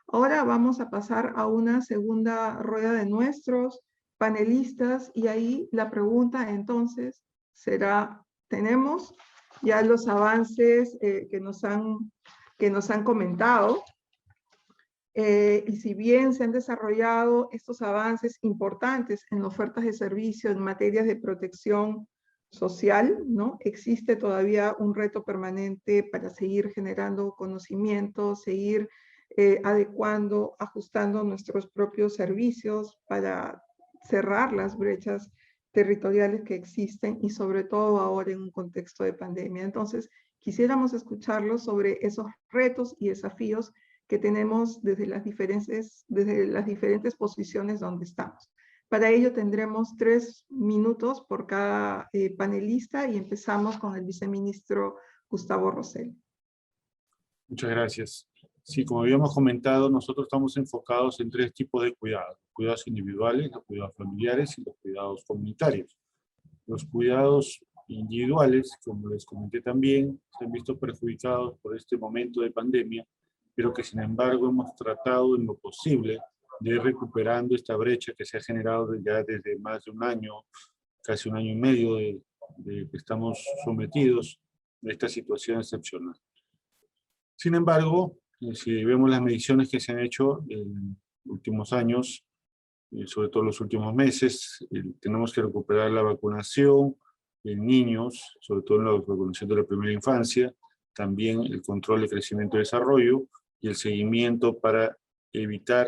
Ahora vamos a pasar a una segunda rueda de nuestros panelistas, y ahí la pregunta entonces será: tenemos ya los avances que nos han comentado, y si bien se han desarrollado estos avances importantes en ofertas de servicio en materias de protección social, ¿no? Existe todavía un reto permanente para seguir generando conocimiento, seguir adecuando, ajustando nuestros propios servicios para cerrar las brechas territoriales que existen y sobre todo ahora en un contexto de pandemia. Entonces, quisiéramos escucharlos sobre esos retos y desafíos que tenemos desde las diferentes posiciones donde estamos. Para ello tendremos 3 minutos por cada panelista y empezamos con el viceministro Gustavo Rosell. Muchas gracias. Sí, como habíamos comentado, nosotros estamos enfocados en 3 tipos de cuidados: cuidados individuales, los cuidados familiares y los cuidados comunitarios. Los cuidados individuales, como les comenté también, se han visto perjudicados por este momento de pandemia, pero que sin embargo hemos tratado en lo posible de ir recuperando esta brecha que se ha generado ya desde más de un año, casi un año y medio de que estamos sometidos a esta situación excepcional. Sin embargo, si vemos las mediciones que se han hecho en últimos años, sobre todo en los últimos meses, tenemos que recuperar la vacunación en niños, sobre todo en la vacunación de la primera infancia, también el control de crecimiento y desarrollo y el seguimiento para evitar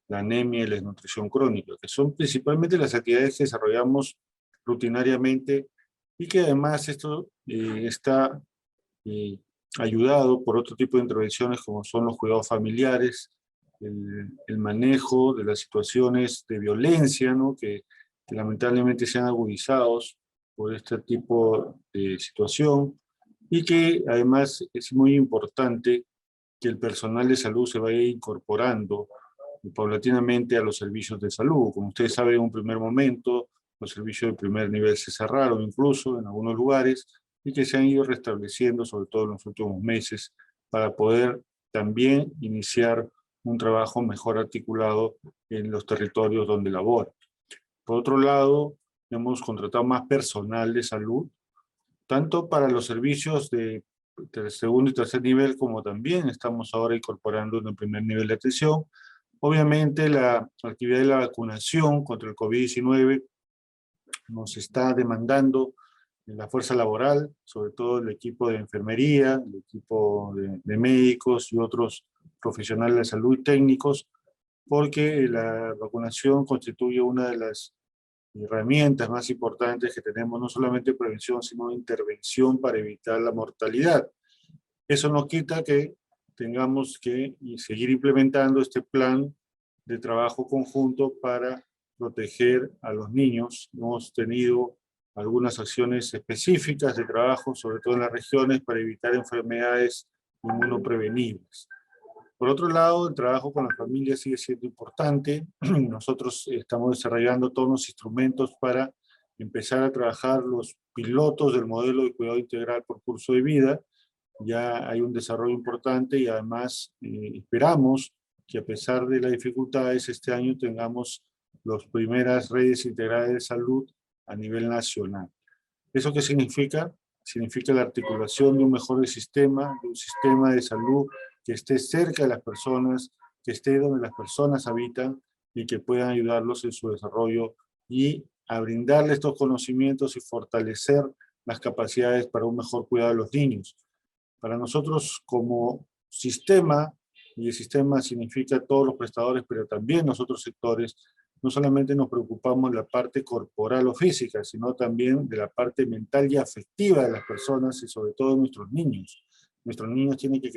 la anemia y la desnutrición crónica, que son principalmente las actividades que desarrollamos rutinariamente y que además esto está ayudado por otro tipo de intervenciones como son los cuidados familiares, el manejo de las situaciones de violencia, ¿no? que lamentablemente se han agudizado por este tipo de situación, y que además es muy importante que el personal de salud se vaya incorporando paulatinamente a los servicios de salud. Como ustedes saben, en un primer momento los servicios de primer nivel se cerraron incluso en algunos lugares, y que se han ido restableciendo, sobre todo en los últimos meses, para poder también iniciar un trabajo mejor articulado en los territorios donde laboran. Por otro lado, hemos contratado más personal de salud, tanto para los servicios de segundo y tercer nivel, como también estamos ahora incorporando en el primer nivel de atención. Obviamente, la actividad de la vacunación contra el COVID-19 nos está demandando la fuerza laboral, sobre todo el equipo de enfermería, el equipo de médicos y otros profesionales de salud y técnicos, porque la vacunación constituye una de las herramientas más importantes que tenemos, no solamente prevención, sino intervención para evitar la mortalidad. Eso no quita que tengamos que seguir implementando este plan de trabajo conjunto para proteger a los niños. Hemos tenido algunas acciones específicas de trabajo, sobre todo en las regiones, para evitar enfermedades inmunoprevenibles. Por otro lado, el trabajo con las familias sigue siendo importante. Nosotros estamos desarrollando todos los instrumentos para empezar a trabajar los pilotos del modelo de cuidado integral por curso de vida. Ya hay un desarrollo importante y además esperamos que a pesar de las dificultades, este año tengamos las primeras redes integrales de salud a nivel nacional. ¿Eso qué significa? Significa la articulación de un mejor sistema, de un sistema de salud que esté cerca de las personas, que esté donde las personas habitan y que puedan ayudarlos en su desarrollo y a brindarles estos conocimientos y fortalecer las capacidades para un mejor cuidado de los niños. Para nosotros como sistema, y el sistema significa todos los prestadores, pero también los otros sectores, no solamente nos preocupamos de la parte corporal o física, sino también de la parte mental y afectiva de las personas y sobre todo de nuestros niños. Nuestros niños tienen que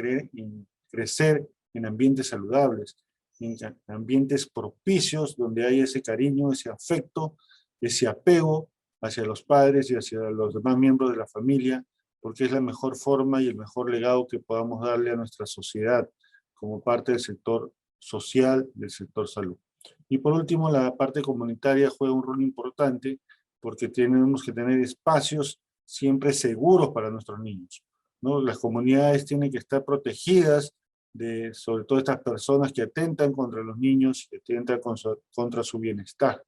crecer en ambientes saludables, en ambientes propicios donde hay ese cariño, ese afecto, ese apego hacia los padres y hacia los demás miembros de la familia, porque es la mejor forma y el mejor legado que podamos darle a nuestra sociedad como parte del sector social, del sector salud. Y por último, la parte comunitaria juega un rol importante porque tenemos que tener espacios siempre seguros para nuestros niños, ¿no? Las comunidades tienen que estar protegidas de, sobre todo, estas personas que atentan contra los niños, que atentan contra su bienestar.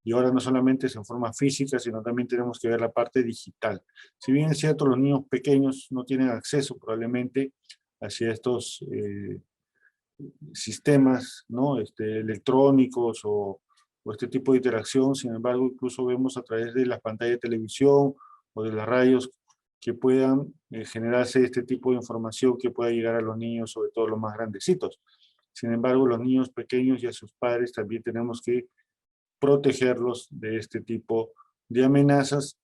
Y ahora no solamente es en forma física, sino también tenemos que ver la parte digital. Si bien es cierto, los niños pequeños no tienen acceso probablemente hacia estos sistemas, ¿no? Electrónicos o este tipo de interacción, sin embargo, incluso vemos a través de las pantallas de televisión o de las radios que puedan generarse este tipo de información que pueda llegar a los niños, sobre todo los más grandecitos. Sin embargo, los niños pequeños y a sus padres también tenemos que protegerlos de este tipo de amenazas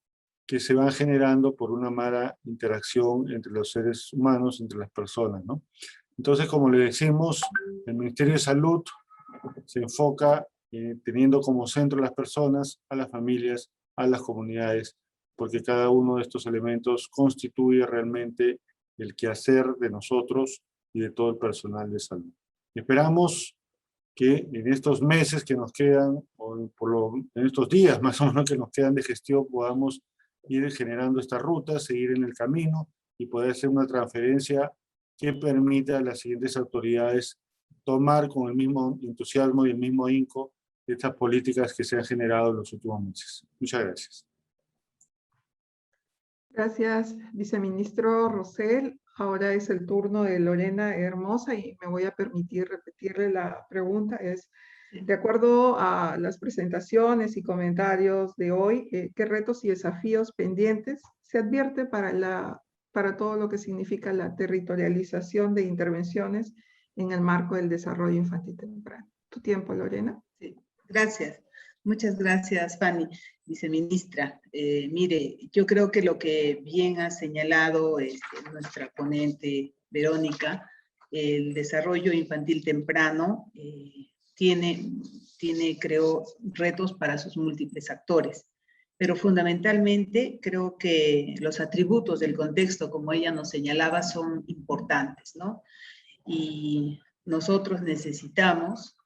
que se van generando por una mala interacción entre los seres humanos, entre las personas, ¿no? Entonces, como le decimos, el Ministerio de Salud se enfoca teniendo como centro a las personas, a las familias, a las comunidades, porque cada uno de estos elementos constituye realmente el quehacer de nosotros y de todo el personal de salud. Esperamos que en estos meses que nos quedan, o en estos días más o menos que nos quedan de gestión, podamos ir generando esta ruta, seguir en el camino y poder hacer una transferencia que permita a las siguientes autoridades tomar con el mismo entusiasmo y el mismo ahínco estas políticas que se han generado en los últimos meses. Muchas gracias. Gracias, viceministro Rosell. Ahora es el turno de Lorena Hermosa y me voy a permitir repetirle la pregunta. De acuerdo a las presentaciones y comentarios de hoy, ¿qué retos y desafíos pendientes se advierte para todo lo que significa la territorialización de intervenciones en el marco del desarrollo infantil temprano? Tu tiempo, Lorena. Sí, gracias. Muchas gracias, Fanny, viceministra. Mire, yo creo que lo que bien ha señalado nuestra ponente Verónica, el desarrollo infantil temprano tiene, creo, retos para sus múltiples actores. Pero fundamentalmente creo que los atributos del contexto, como ella nos señalaba, son importantes, ¿no? Y nosotros necesitamos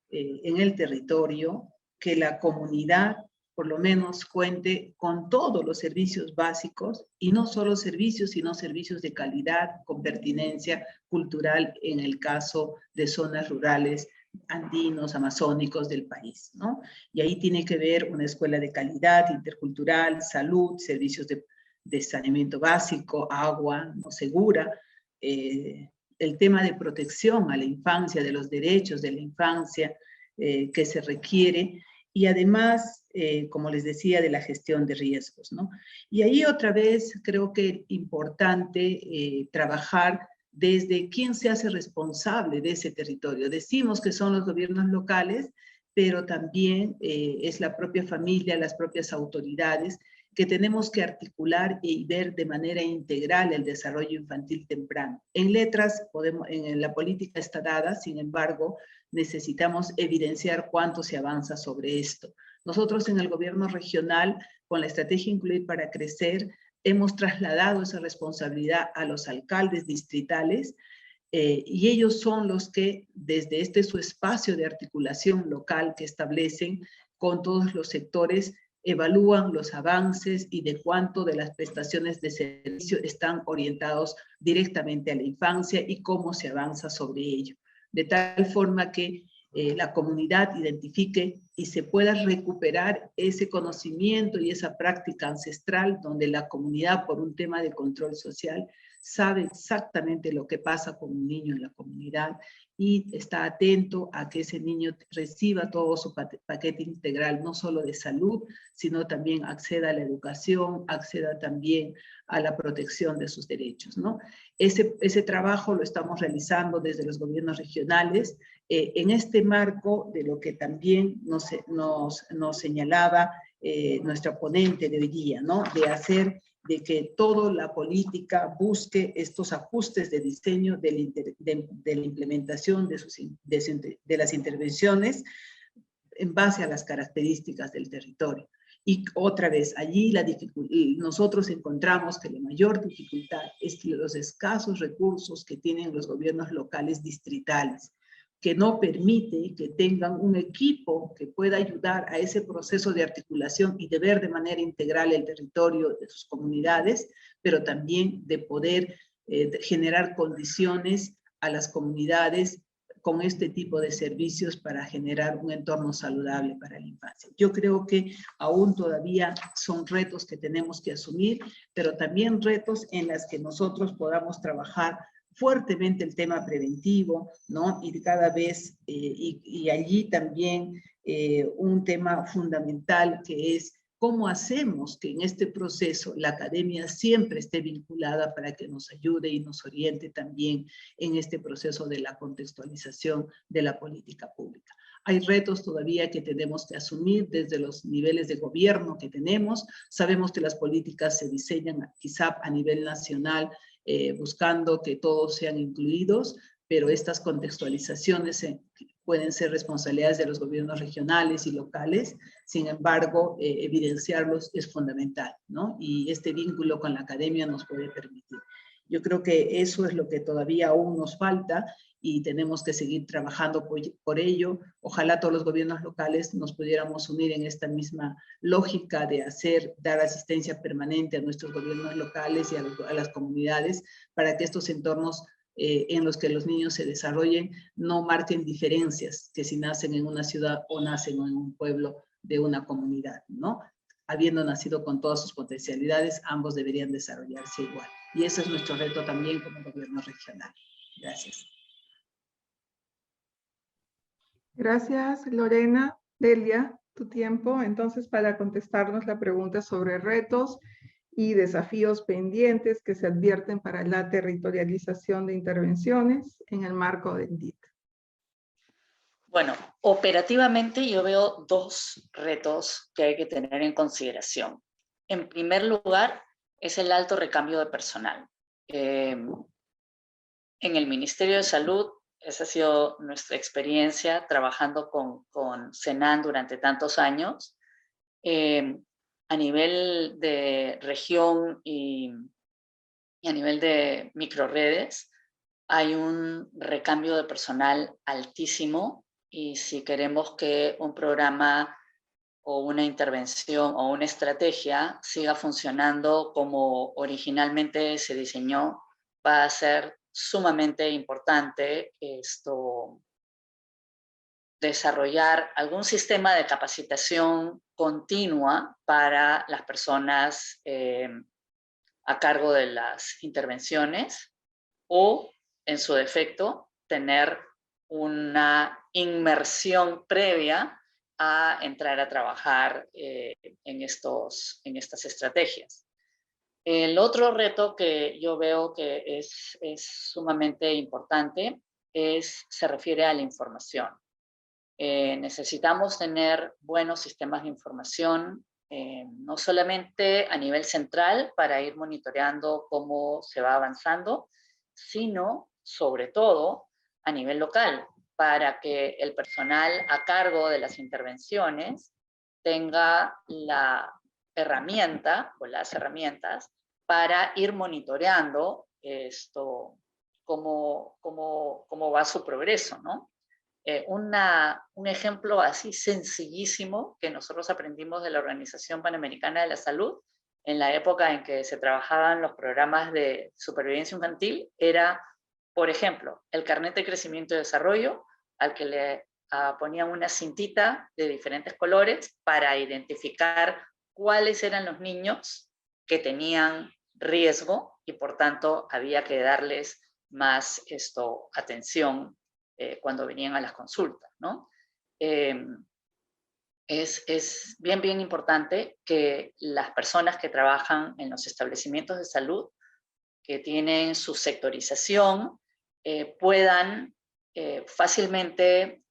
en el territorio que la comunidad por lo menos cuente con todos los servicios básicos, y no solo servicios, sino servicios de calidad, con pertinencia cultural en el caso de zonas rurales, andinos, amazónicos del país, ¿no? Y ahí tiene que ver una escuela de calidad, intercultural, salud, servicios de saneamiento básico, agua no segura, el tema de protección a la infancia, de los derechos de la infancia que se requiere, y además, como les decía, de la gestión de riesgos, ¿no? Y ahí otra vez creo que es importante trabajar desde quién se hace responsable de ese territorio. Decimos que son los gobiernos locales, pero también es la propia familia, las propias autoridades, que tenemos que articular y ver de manera integral el desarrollo infantil temprano. En letras, en la política está dada, sin embargo, necesitamos evidenciar cuánto se avanza sobre esto. Nosotros en el gobierno regional, con la estrategia Incluir para Crecer, hemos trasladado esa responsabilidad a los alcaldes distritales, y ellos son los que, desde su espacio de articulación local que establecen con todos los sectores, evalúan los avances y de cuánto de las prestaciones de servicio están orientados directamente a la infancia y cómo se avanza sobre ello. De tal forma que la comunidad identifique y se pueda recuperar ese conocimiento y esa práctica ancestral donde la comunidad, por un tema de control social, sabe exactamente lo que pasa con un niño en la comunidad y está atento a que ese niño reciba todo su paquete integral, no solo de salud, sino también acceda a la educación, acceda también a la protección de sus derechos, ¿no? Ese trabajo lo estamos realizando desde los gobiernos regionales, en este marco de lo que también nos señalaba nuestra ponente de hoy día, ¿no? De hacer de que toda la política busque estos ajustes de diseño de la implementación de las intervenciones en base a las características del territorio. Y otra vez, allí nosotros encontramos que la mayor dificultad es los escasos recursos que tienen los gobiernos locales distritales, que no permite que tengan un equipo que pueda ayudar a ese proceso de articulación y de ver de manera integral el territorio de sus comunidades, pero también de poder generar condiciones a las comunidades con este tipo de servicios para generar un entorno saludable para la infancia. Yo creo que aún todavía son retos que tenemos que asumir, pero también retos en los que nosotros podamos trabajar fuertemente el tema preventivo, ¿no? Y cada vez, y allí también un tema fundamental que es cómo hacemos que en este proceso la academia siempre esté vinculada para que nos ayude y nos oriente también en este proceso de la contextualización de la política pública. Hay retos todavía que tenemos que asumir desde los niveles de gobierno que tenemos. Sabemos que las políticas se diseñan quizá a nivel nacional, buscando que todos sean incluidos, pero estas contextualizaciones pueden ser responsabilidades de los gobiernos regionales y locales. Sin embargo, evidenciarlos es fundamental, ¿no? Y este vínculo con la academia nos puede permitir. Yo creo que eso es lo que todavía aún nos falta y tenemos que seguir trabajando por ello. Ojalá todos los gobiernos locales nos pudiéramos unir en esta misma lógica de dar asistencia permanente a nuestros gobiernos locales y a las comunidades para que estos entornos en los que los niños se desarrollen no marquen diferencias que si nacen en una ciudad o nacen en un pueblo de una comunidad, ¿no? Habiendo nacido con todas sus potencialidades, ambos deberían desarrollarse igual. Y ese es nuestro reto también como gobierno regional. Gracias. Gracias, Lorena. Delia, tu tiempo, entonces, para contestarnos la pregunta sobre retos y desafíos pendientes que se advierten para la territorialización de intervenciones en el marco del DIT. Bueno, operativamente yo veo dos retos que hay que tener en consideración. En primer lugar, es el alto recambio de personal. En el Ministerio de Salud, esa ha sido nuestra experiencia trabajando con Senan durante tantos años. A nivel de región y a nivel de microredes, hay un recambio de personal altísimo y si queremos que un programa o una intervención o una estrategia siga funcionando como originalmente se diseñó, va a ser sumamente importante desarrollar algún sistema de capacitación continua para las personas a cargo de las intervenciones o, en su defecto, tener una inmersión previa a entrar a trabajar en estas estrategias. El otro reto que yo veo que es sumamente importante se refiere a la información. Necesitamos tener buenos sistemas de información, no solamente a nivel central para ir monitoreando cómo se va avanzando, sino sobre todo a nivel local, para que el personal a cargo de las intervenciones tenga la herramienta o las herramientas para ir monitoreando cómo va su progreso, ¿no? Un ejemplo así sencillísimo que nosotros aprendimos de la Organización Panamericana de la Salud en la época en que se trabajaban los programas de supervivencia infantil era, por ejemplo, el carnet de crecimiento y desarrollo, al que le ponían una cintita de diferentes colores para identificar cuáles eran los niños que tenían riesgo y por tanto había que darles más atención cuando venían a las consultas, ¿no? Es bien importante que las personas que trabajan en los establecimientos de salud, que tienen su sectorización, puedan fácilmente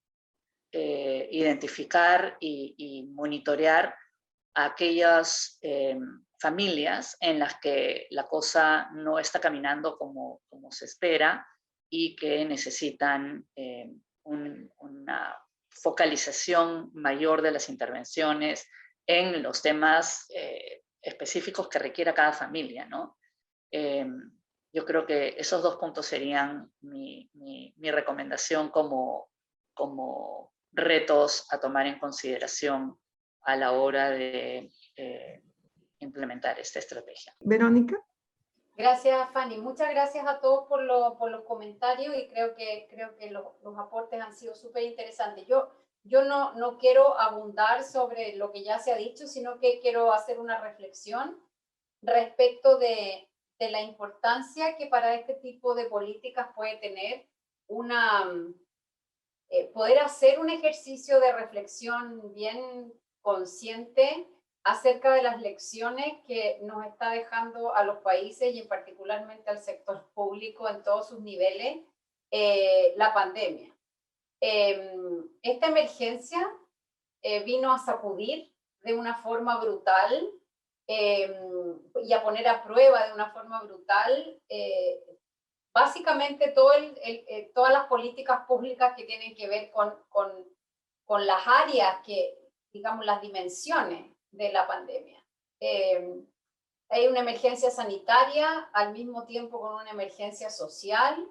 identificar y monitorear a aquellas familias en las que la cosa no está caminando como se espera y que necesitan una focalización mayor de las intervenciones en los temas específicos que requiera cada familia, ¿no? Yo creo que esos dos puntos serían mi recomendación como retos a tomar en consideración a la hora de implementar esta estrategia. Verónica. Gracias, Fanny. Muchas gracias a todos por los comentarios y creo que los aportes han sido súper interesantes. Yo no quiero abundar sobre lo que ya se ha dicho, sino que quiero hacer una reflexión respecto de la importancia que para este tipo de políticas puede tener poder hacer un ejercicio de reflexión bien consciente acerca de las lecciones que nos está dejando a los países y particularmente al sector público en todos sus niveles la pandemia. Esta emergencia vino a sacudir de una forma brutal y a poner a prueba de una forma brutal básicamente todas las políticas públicas que tienen que ver con las áreas digamos, las dimensiones de la pandemia. Hay una emergencia sanitaria al mismo tiempo con una emergencia social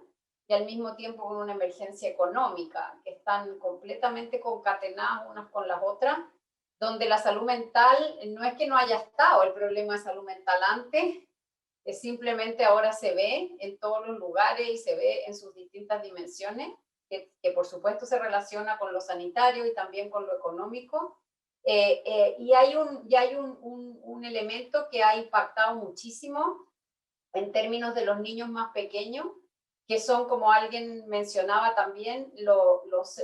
y al mismo tiempo con una emergencia económica, que están completamente concatenadas unas con las otras, donde la salud mental no es que no haya estado el problema de salud mental antes, simplemente ahora se ve en todos los lugares y se ve en sus distintas dimensiones, que por supuesto se relaciona con lo sanitario y también con lo económico. Y hay un elemento que ha impactado muchísimo en términos de los niños más pequeños, que son, como alguien mencionaba también, las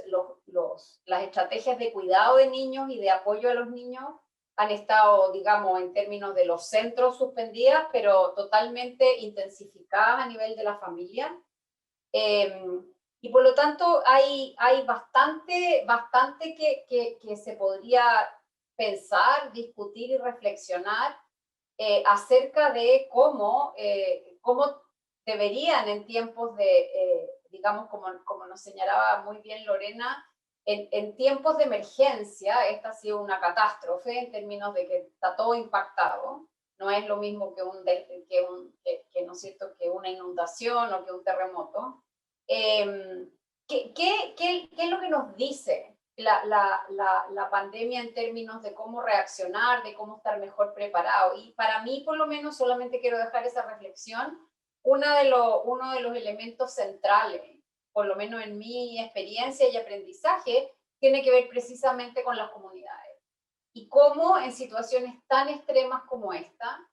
estrategias de cuidado de niños y de apoyo a los niños han estado, digamos, en términos de los centros suspendidas, pero totalmente intensificadas a nivel de la familia. Y por lo tanto hay bastante que se podría pensar, discutir y reflexionar acerca de cómo deberían en tiempos de, digamos, como nos señalaba muy bien Lorena, en tiempos de emergencia, esta ha sido una catástrofe en términos de que está todo impactado, no es lo mismo que ¿no es cierto?, que una inundación o que un terremoto. ¿Qué es lo que nos dice la pandemia en términos de cómo reaccionar, de cómo estar mejor preparado? Y para mí, por lo menos, solamente quiero dejar esa reflexión, uno de los elementos centrales, por lo menos en mi experiencia y aprendizaje, tiene que ver precisamente con las comunidades. Y cómo en situaciones tan extremas como esta,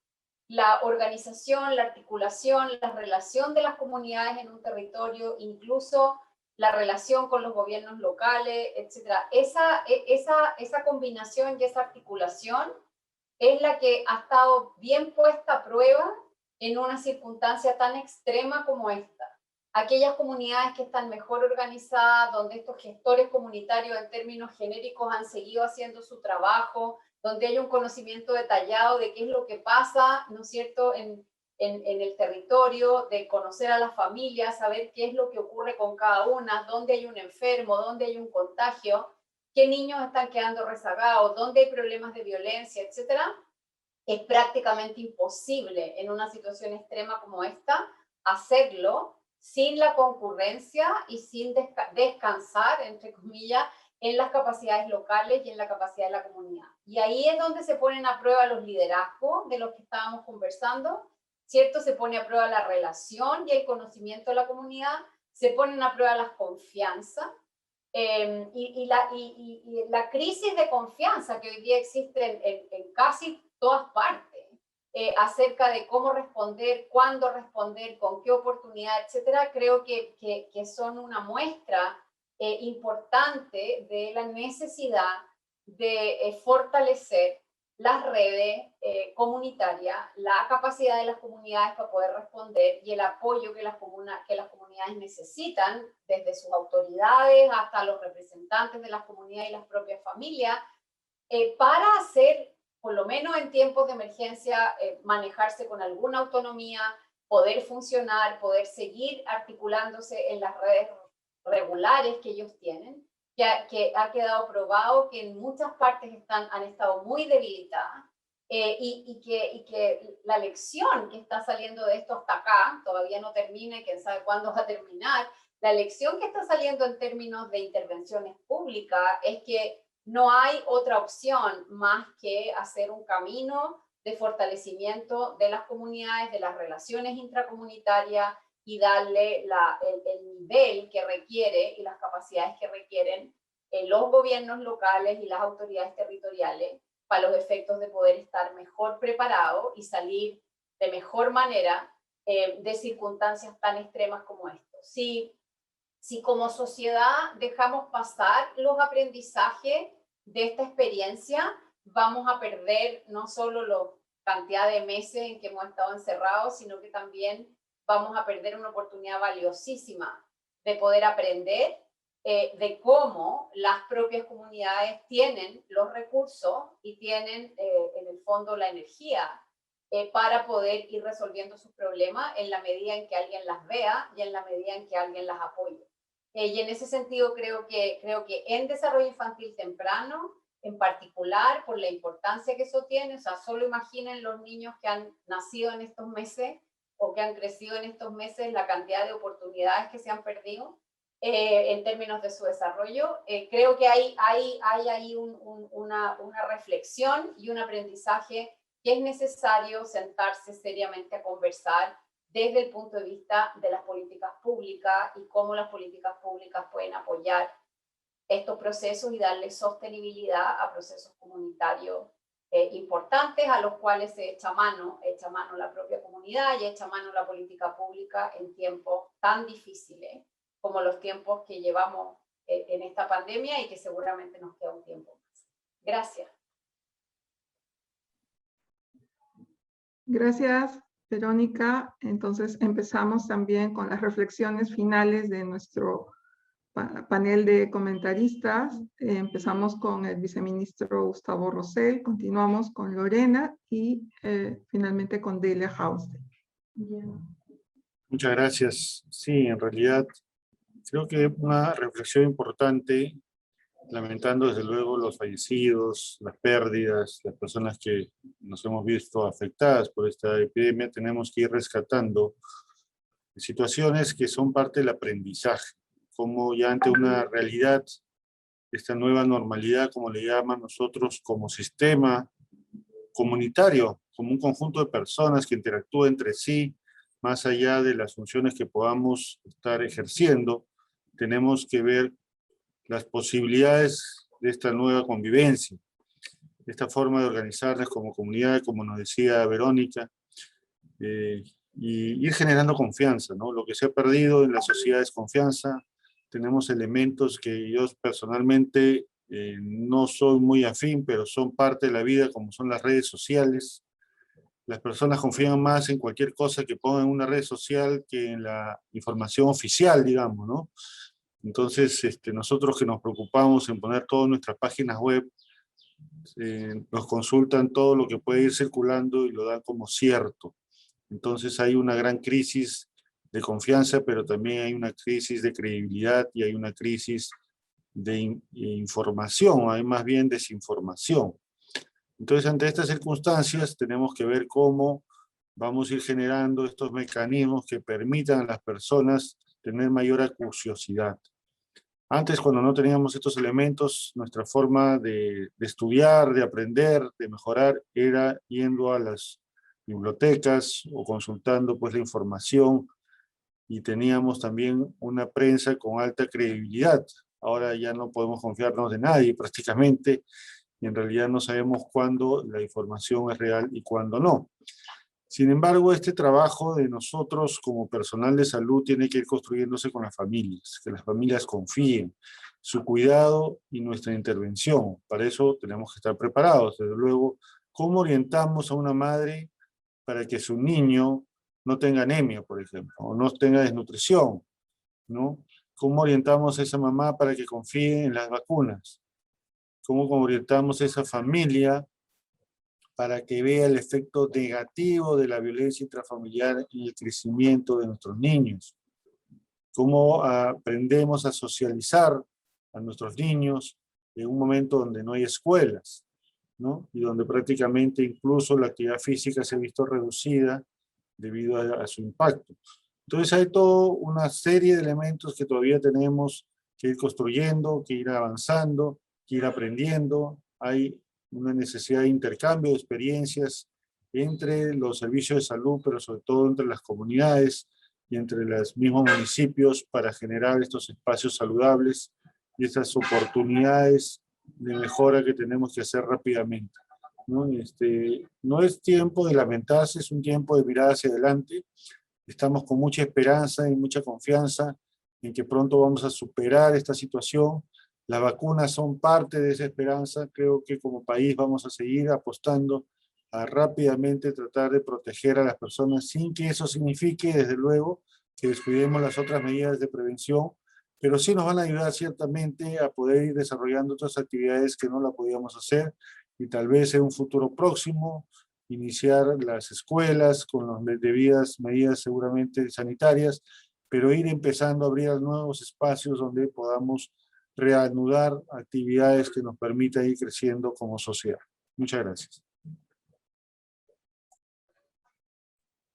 la organización, la articulación, la relación de las comunidades en un territorio, incluso la relación con los gobiernos locales, etcétera, esa combinación y esa articulación es la que ha estado bien puesta a prueba en una circunstancia tan extrema como esta. Aquellas comunidades que están mejor organizadas, donde estos gestores comunitarios en términos genéricos han seguido haciendo su trabajo, donde hay un conocimiento detallado de qué es lo que pasa, ¿no es cierto?, en el territorio, de conocer a las familias, saber qué es lo que ocurre con cada una, dónde hay un enfermo, dónde hay un contagio, qué niños están quedando rezagados, dónde hay problemas de violencia, etcétera. Es prácticamente imposible en una situación extrema como esta hacerlo sin la concurrencia y sin descansar, entre comillas, en las capacidades locales y en la capacidad de la comunidad. Y ahí es donde se ponen a prueba los liderazgos de los que estábamos conversando, ¿cierto? Se pone a prueba la relación y el conocimiento de la comunidad, se ponen a prueba las confianzas, y la crisis de confianza que hoy día existe en casi todas partes, acerca de cómo responder, cuándo responder, con qué oportunidad, etcétera, creo que son una muestra importante de la necesidad de fortalecer las redes comunitarias, la capacidad de las comunidades para poder responder y el apoyo que las comunidades necesitan, desde sus autoridades hasta los representantes de las comunidades y las propias familias, para hacer, por lo menos en tiempos de emergencia, manejarse con alguna autonomía, poder funcionar, poder seguir articulándose en las redes regulares que ellos tienen, que ha quedado probado que en muchas partes han estado muy debilitadas, y que la lección que está saliendo de esto hasta acá, todavía no termina y quién sabe cuándo va a terminar, la lección que está saliendo en términos de intervenciones públicas es que no hay otra opción más que hacer un camino de fortalecimiento de las comunidades, de las relaciones intracomunitarias, y darle el nivel que requiere y las capacidades que requieren los gobiernos locales y las autoridades territoriales para los efectos de poder estar mejor preparados y salir de mejor manera de circunstancias tan extremas como esto. Si como sociedad dejamos pasar los aprendizajes de esta experiencia, vamos a perder no solo la cantidad de meses en que hemos estado encerrados, sino que también vamos a perder una oportunidad valiosísima de poder aprender de cómo las propias comunidades tienen los recursos y tienen en el fondo la energía para poder ir resolviendo sus problemas en la medida en que alguien las vea y en la medida en que alguien las apoye. Y en ese sentido creo que en desarrollo infantil temprano, en particular por la importancia que eso tiene, o sea, solo imaginen los niños que han nacido en estos meses o que han crecido en estos meses, la cantidad de oportunidades que se han perdido en términos de su desarrollo. Creo que hay ahí una reflexión y un aprendizaje que es necesario sentarse seriamente a conversar desde el punto de vista de las políticas públicas y cómo las políticas públicas pueden apoyar estos procesos y darle sostenibilidad a procesos comunitarios importantes a los cuales se echa mano la propia comunidad y echa mano la política pública en tiempos tan difíciles como los tiempos que llevamos en esta pandemia y que seguramente nos queda un tiempo más. Gracias. Gracias, Verónica. Entonces empezamos también con las reflexiones finales de nuestro panel de comentaristas. Empezamos con el viceministro Gustavo Rosell, continuamos con Lorena y finalmente con Delia Hauste. Muchas gracias. Sí, en realidad creo que una reflexión importante, lamentando desde luego los fallecidos, las pérdidas, las personas que nos hemos visto afectadas por esta epidemia, tenemos que ir rescatando situaciones que son parte del aprendizaje, como ya ante una realidad, esta nueva normalidad, como le llaman nosotros, como sistema comunitario, como un conjunto de personas que interactúan entre sí, más allá de las funciones que podamos estar ejerciendo, tenemos que ver las posibilidades de esta nueva convivencia, de esta forma de organizarlas como comunidad, como nos decía Verónica, y ir generando confianza, ¿no? Lo que se ha perdido en la sociedad es confianza. Tenemos elementos que yo personalmente no soy muy afín, pero son parte de la vida, como son las redes sociales. Las personas confían más en cualquier cosa que pongan en una red social que en la información oficial, digamos, ¿no? Entonces, nosotros que nos preocupamos en poner todas nuestras páginas web, nos consultan todo lo que puede ir circulando y lo dan como cierto. Entonces hay una gran crisis de confianza, pero también hay una crisis de credibilidad y hay una crisis de información, hay más bien desinformación. Entonces, ante estas circunstancias, tenemos que ver cómo vamos a ir generando estos mecanismos que permitan a las personas tener mayor acuciosidad. Antes, cuando no teníamos estos elementos, nuestra forma de estudiar, de aprender, de mejorar, era yendo a las bibliotecas o consultando pues la información, y teníamos también una prensa con alta credibilidad. Ahora ya no podemos confiarnos de nadie prácticamente, y en realidad no sabemos cuándo la información es real y cuándo no. Sin embargo, este trabajo de nosotros como personal de salud tiene que ir construyéndose con las familias, que las familias confíen, su cuidado y nuestra intervención. Para eso tenemos que estar preparados. Desde luego, ¿cómo orientamos a una madre para que su niño no tenga anemia, por ejemplo, o no tenga desnutrición, ¿no? ¿Cómo orientamos a esa mamá para que confíe en las vacunas? ¿Cómo orientamos a esa familia para que vea el efecto negativo de la violencia intrafamiliar en el crecimiento de nuestros niños? ¿Cómo aprendemos a socializar a nuestros niños en un momento donde no hay escuelas, ¿no? Y donde prácticamente incluso la actividad física se ha visto reducida debido a su impacto? Entonces hay toda una serie de elementos que todavía tenemos que ir construyendo, que ir avanzando, que ir aprendiendo. Hay una necesidad de intercambio de experiencias entre los servicios de salud, pero sobre todo entre las comunidades y entre los mismos municipios para generar estos espacios saludables y estas oportunidades de mejora que tenemos que hacer rápidamente, ¿no? No es tiempo de lamentarse, es un tiempo de mirar hacia adelante. Estamos con mucha esperanza y mucha confianza en que pronto vamos a superar esta situación. Las vacunas son parte de esa esperanza. Creo que como país vamos a seguir apostando a rápidamente tratar de proteger a las personas sin que eso signifique, desde luego, que descuidemos las otras medidas de prevención, pero sí nos van a ayudar ciertamente a poder ir desarrollando otras actividades que no la podíamos hacer, y tal vez en un futuro próximo iniciar las escuelas con las debidas medidas seguramente sanitarias, pero ir empezando a abrir nuevos espacios donde podamos reanudar actividades que nos permitan ir creciendo como sociedad. Muchas gracias.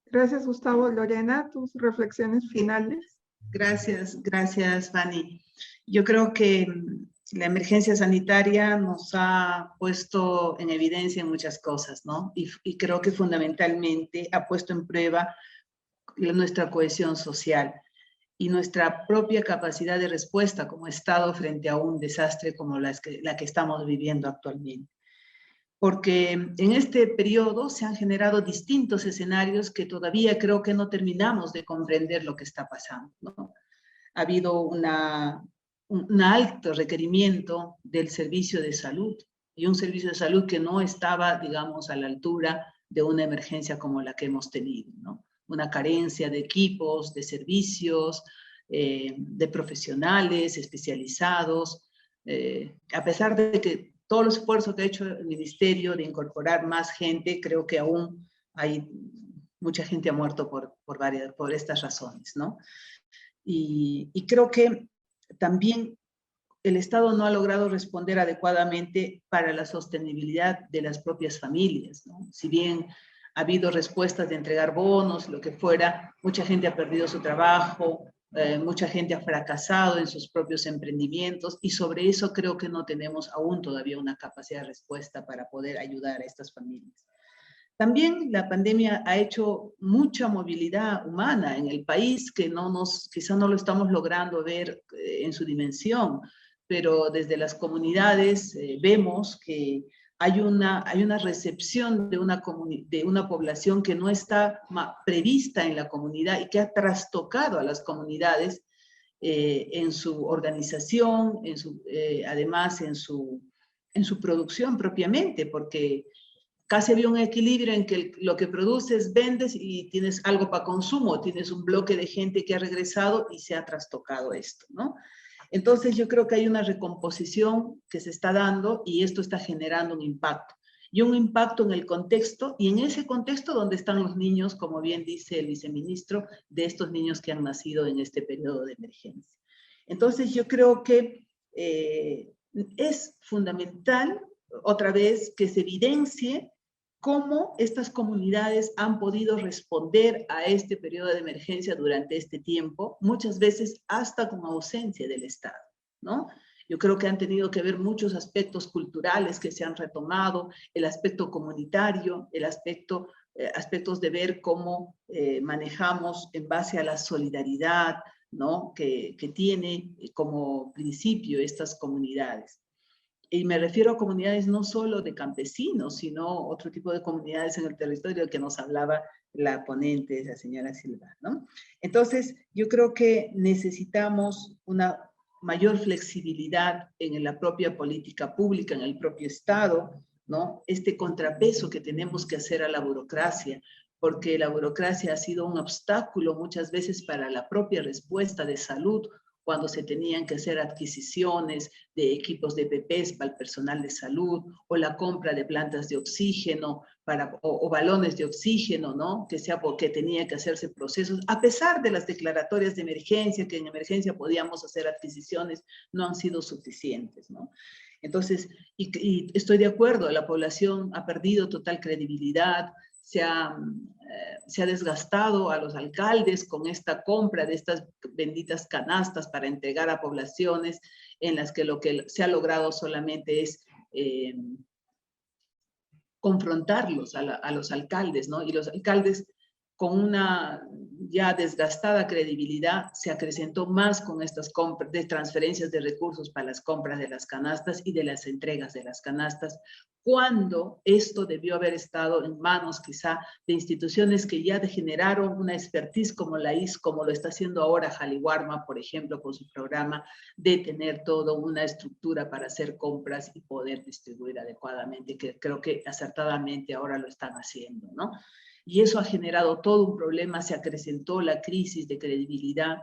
Gracias, Gustavo. Lorena, tus reflexiones finales. Gracias, Fanny. Yo creo que la emergencia sanitaria nos ha puesto en evidencia muchas cosas, ¿no? Y creo que fundamentalmente ha puesto en prueba nuestra cohesión social y nuestra propia capacidad de respuesta como Estado frente a un desastre como la que estamos viviendo actualmente. Porque en este periodo se han generado distintos escenarios que todavía creo que no terminamos de comprender lo que está pasando, ¿no? Ha habido un alto requerimiento del servicio de salud, y un servicio de salud que no estaba, digamos, a la altura de una emergencia como la que hemos tenido, ¿no? Una carencia de equipos, de servicios, de profesionales especializados, a pesar de que todo el esfuerzo que ha hecho el Ministerio de incorporar más gente, creo que aún hay mucha gente ha muerto por estas razones, ¿no? Y creo que también el Estado no ha logrado responder adecuadamente para la sostenibilidad de las propias familias, ¿no? Si bien ha habido respuestas de entregar bonos, lo que fuera, mucha gente ha perdido su trabajo, mucha gente ha fracasado en sus propios emprendimientos, y sobre eso creo que no tenemos aún todavía una capacidad de respuesta para poder ayudar a estas familias. También la pandemia ha hecho mucha movilidad humana en el país que quizá no lo estamos logrando ver en su dimensión, pero desde las comunidades vemos que hay una recepción de una población que no está prevista en la comunidad y que ha trastocado a las comunidades en su organización, además en su producción propiamente, porque casi había un equilibrio en que lo que produces, vendes y tienes algo para consumo, tienes un bloque de gente que ha regresado y se ha trastocado esto, ¿no? Entonces yo creo que hay una recomposición que se está dando y esto está generando un impacto. Y un impacto en el contexto, y en ese contexto donde están los niños, como bien dice el viceministro, de estos niños que han nacido en este periodo de emergencia. Entonces yo creo que es fundamental, otra vez, que se evidencie cómo estas comunidades han podido responder a este periodo de emergencia durante este tiempo, muchas veces hasta con ausencia del Estado, ¿no? Yo creo que han tenido que ver muchos aspectos culturales que se han retomado, el aspecto comunitario, aspectos de ver cómo manejamos en base a la solidaridad, ¿no? que tiene como principio estas comunidades. Y me refiero a comunidades no solo de campesinos, sino otro tipo de comunidades en el territorio que nos hablaba la ponente, la señora Silva, ¿no? Entonces, yo creo que necesitamos una mayor flexibilidad en la propia política pública, en el propio Estado, ¿no? Este contrapeso que tenemos que hacer a la burocracia, porque la burocracia ha sido un obstáculo muchas veces para la propia respuesta de salud, cuando se tenían que hacer adquisiciones de equipos de PPs para el personal de salud, o la compra de plantas de oxígeno o balones de oxígeno, ¿no? Que tenía que hacerse procesos, a pesar de las declaratorias de emergencia, que en emergencia podíamos hacer adquisiciones, no han sido suficientes, ¿no? Entonces, y estoy de acuerdo, la población ha perdido total credibilidad, se ha desgastado a los alcaldes con esta compra de estas benditas canastas para entregar a poblaciones en las que lo que se ha logrado solamente es confrontarlos a los alcaldes, ¿no? Y los alcaldes, con una ya desgastada credibilidad, se acrecentó más con estas compras de transferencias de recursos para las compras de las canastas y de las entregas de las canastas, cuando esto debió haber estado en manos quizá de instituciones que ya generaron una expertise como como lo está haciendo ahora Jaliwarma, por ejemplo, con su programa de tener toda una estructura para hacer compras y poder distribuir adecuadamente, que creo que acertadamente ahora lo están haciendo, ¿no? Y eso ha generado todo un problema, se acrecentó la crisis de credibilidad.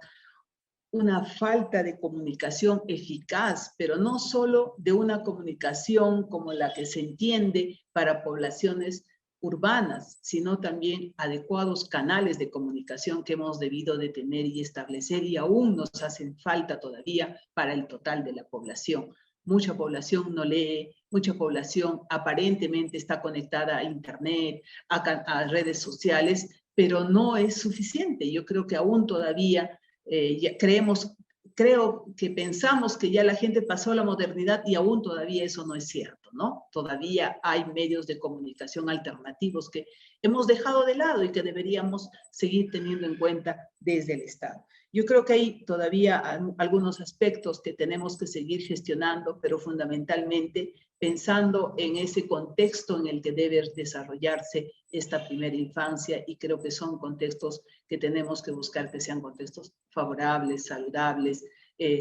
una falta de comunicación eficaz, pero no solo de una comunicación como la que se entiende para poblaciones urbanas, sino también adecuados canales de comunicación que hemos debido de tener y establecer y aún nos hacen falta todavía para el total de la población. Mucha población no lee, mucha población aparentemente está conectada a internet, a redes sociales, pero no es suficiente. Yo creo que aún todavía creo que pensamos que ya la gente pasó a la modernidad y aún todavía eso no es cierto, ¿no? Todavía hay medios de comunicación alternativos que hemos dejado de lado y que deberíamos seguir teniendo en cuenta desde el Estado. Yo creo que hay todavía algunos aspectos que tenemos que seguir gestionando, pero fundamentalmente pensando en ese contexto en el que debe desarrollarse esta primera infancia, y creo que son contextos que tenemos que buscar que sean contextos favorables, saludables,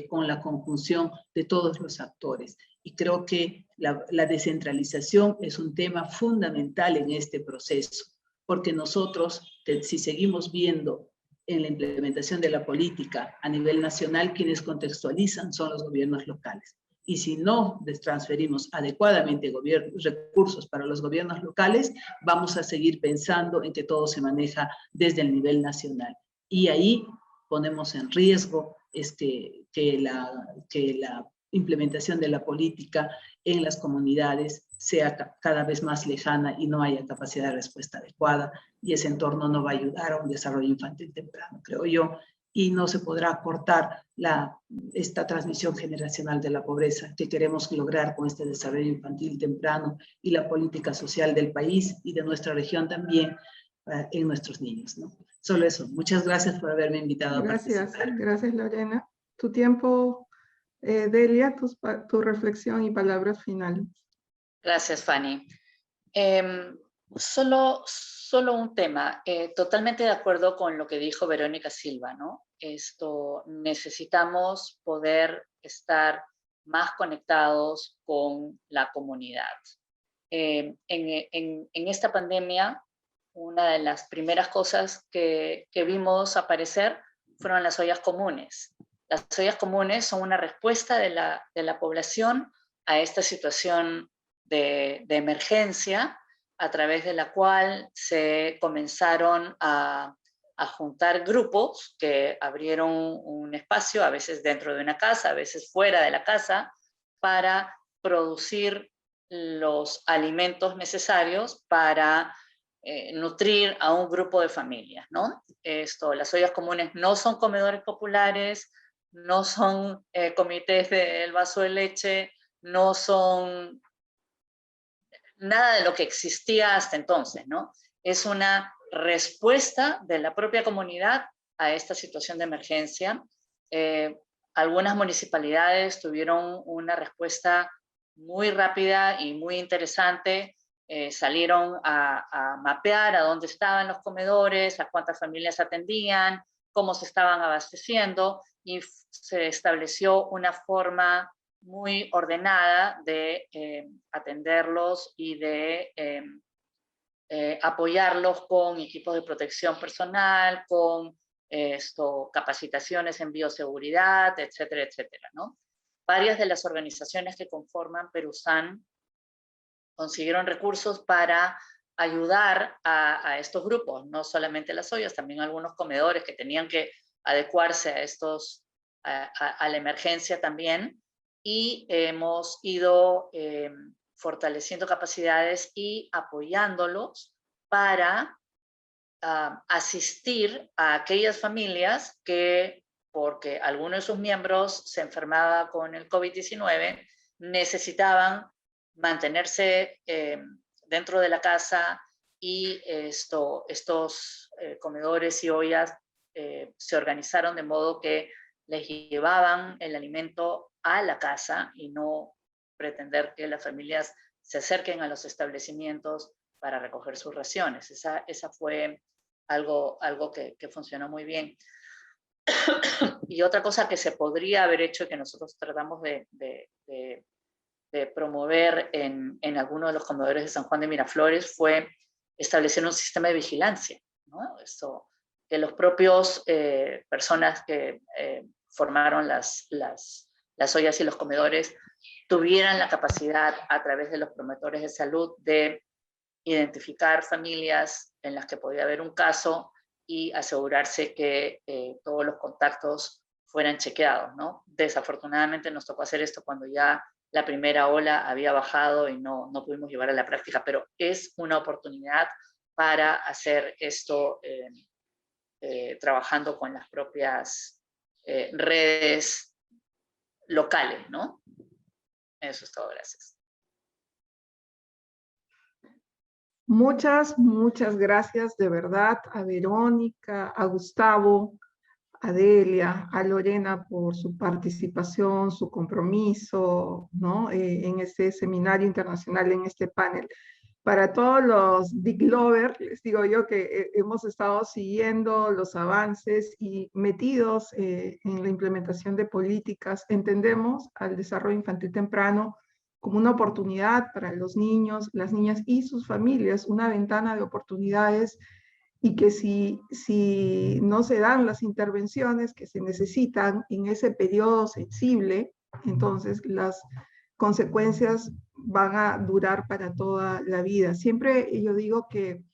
con la conjunción de todos los actores. Y creo que la descentralización es un tema fundamental en este proceso, porque nosotros, si seguimos viendo en la implementación de la política a nivel nacional, quienes contextualizan son los gobiernos locales. Y si no transferimos adecuadamente recursos para los gobiernos locales, vamos a seguir pensando en que todo se maneja desde el nivel nacional. Y ahí ponemos en riesgo que la implementación de la política en las comunidades sea cada vez más lejana y no haya capacidad de respuesta adecuada, y ese entorno no va a ayudar a un desarrollo infantil temprano, creo yo, y no se podrá cortar esta transmisión generacional de la pobreza que queremos lograr con este desarrollo infantil temprano y la política social del país y de nuestra región también en nuestros niños, ¿no? Solo eso. Muchas gracias por haberme invitado a participar. Gracias, Lorena. Tu tiempo, Delia, tu reflexión y palabras finales. Gracias, Fanny. Solo un tema, totalmente de acuerdo con lo que dijo Verónica Silva, ¿no? Necesitamos poder estar más conectados con la comunidad. En esta pandemia, una de las primeras cosas que vimos aparecer fueron las ollas comunes. Las ollas comunes son una respuesta de la población a esta situación de emergencia, a través de la cual se comenzaron a juntar grupos que abrieron un espacio, a veces dentro de una casa, a veces fuera de la casa, para producir los alimentos necesarios para nutrir a un grupo de familias, ¿no? Las ollas comunes no son comedores populares, no son comités del vaso de leche, no son nada de lo que existía hasta entonces, ¿no? Es una respuesta de la propia comunidad a esta situación de emergencia. Algunas municipalidades tuvieron una respuesta muy rápida y muy interesante. Salieron a mapear a dónde estaban los comedores, a cuántas familias atendían, cómo se estaban abasteciendo, y se estableció una forma muy ordenada de atenderlos y de apoyarlos con equipos de protección personal, con capacitaciones en bioseguridad, etcétera, etcétera, ¿no? Varias de las organizaciones que conforman Perusan consiguieron recursos para ayudar a estos grupos, no solamente las ollas, también algunos comedores que tenían que adecuarse a la emergencia también, y hemos ido fortaleciendo capacidades y apoyándolos para asistir a aquellas familias que, porque alguno de sus miembros se enfermaba con el COVID-19, necesitaban mantenerse dentro de la casa, y estos comedores y ollas se organizaron de modo que les llevaban el alimento a la casa y no pretender que las familias se acerquen a los establecimientos para recoger sus raciones. Esa fue algo que funcionó muy bien. Y otra cosa que se podría haber hecho, que nosotros tratamos de promover en algunos de los comedores de San Juan de Miraflores, fue establecer un sistema de vigilancia, ¿no? Que los propios personas que formaron las ollas y los comedores tuvieran la capacidad a través de los promotores de salud de identificar familias en las que podía haber un caso y asegurarse que todos los contactos fueran chequeados, ¿no? Desafortunadamente nos tocó hacer esto cuando ya la primera ola había bajado y no pudimos llevar a la práctica, pero es una oportunidad para hacer esto trabajando con las propias redes locales, ¿no? Eso es todo, gracias. Muchas gracias de verdad a Verónica, a Gustavo, a Delia, a Lorena por su participación, su compromiso, ¿no? En este seminario internacional, en este panel. Para todos los Big Lovers, les digo yo que hemos estado siguiendo los avances y metidos en la implementación de políticas, entendemos al desarrollo infantil temprano como una oportunidad para los niños, las niñas y sus familias, una ventana de oportunidades, y que si no se dan las intervenciones que se necesitan en ese periodo sensible, entonces las consecuencias van a durar para toda la vida. Siempre yo digo que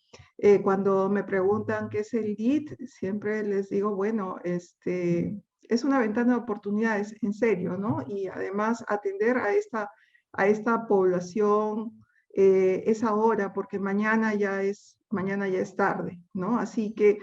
cuando me preguntan qué es el LEAD, siempre les digo, bueno, es una ventana de oportunidades, en serio, ¿no? Y además atender a esta población es ahora, porque mañana ya es tarde, ¿no? Así que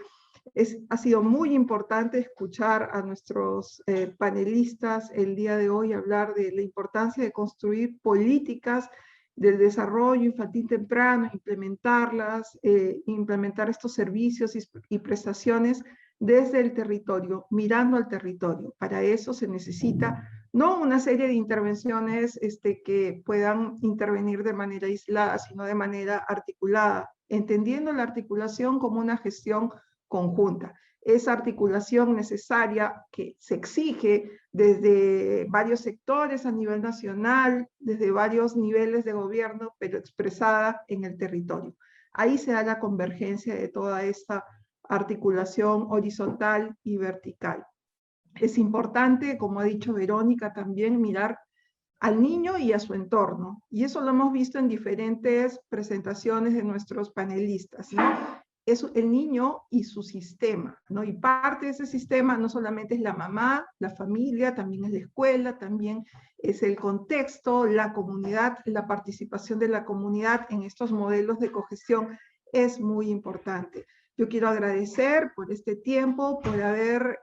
ha sido muy importante escuchar a nuestros panelistas el día de hoy hablar de la importancia de construir políticas del desarrollo infantil temprano, implementarlas, implementar estos servicios y prestaciones desde el territorio, mirando al territorio. Para eso se necesita no una serie de intervenciones que puedan intervenir de manera aislada, sino de manera articulada, entendiendo la articulación como una gestión conjunta. Esa articulación necesaria que se exige desde varios sectores a nivel nacional, desde varios niveles de gobierno, pero expresada en el territorio. Ahí se da la convergencia de toda esta articulación horizontal y vertical. Es importante, como ha dicho Verónica, también mirar al niño y a su entorno. Y eso lo hemos visto en diferentes presentaciones de nuestros panelistas, ¿no? Es el niño y su sistema, ¿no? Y parte de ese sistema no solamente es la mamá, la familia, también es la escuela, también es el contexto, la comunidad, la participación de la comunidad en estos modelos de cogestión es muy importante. Yo quiero agradecer por este tiempo, por haber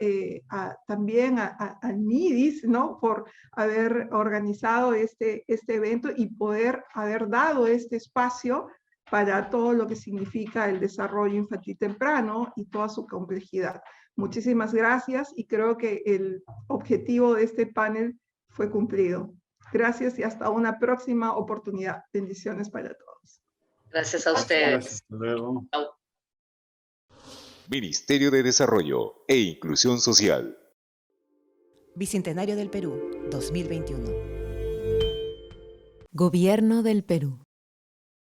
también al MIDIS, ¿no? Por haber organizado este evento y poder haber dado este espacio para todo lo que significa el desarrollo infantil temprano y toda su complejidad. Muchísimas gracias y creo que el objetivo de este panel fue cumplido. Gracias y hasta una próxima oportunidad. Bendiciones para todos. Gracias a ustedes. Gracias, hasta luego. Ministerio de Desarrollo e Inclusión Social. Bicentenario del Perú, 2021. Gobierno del Perú.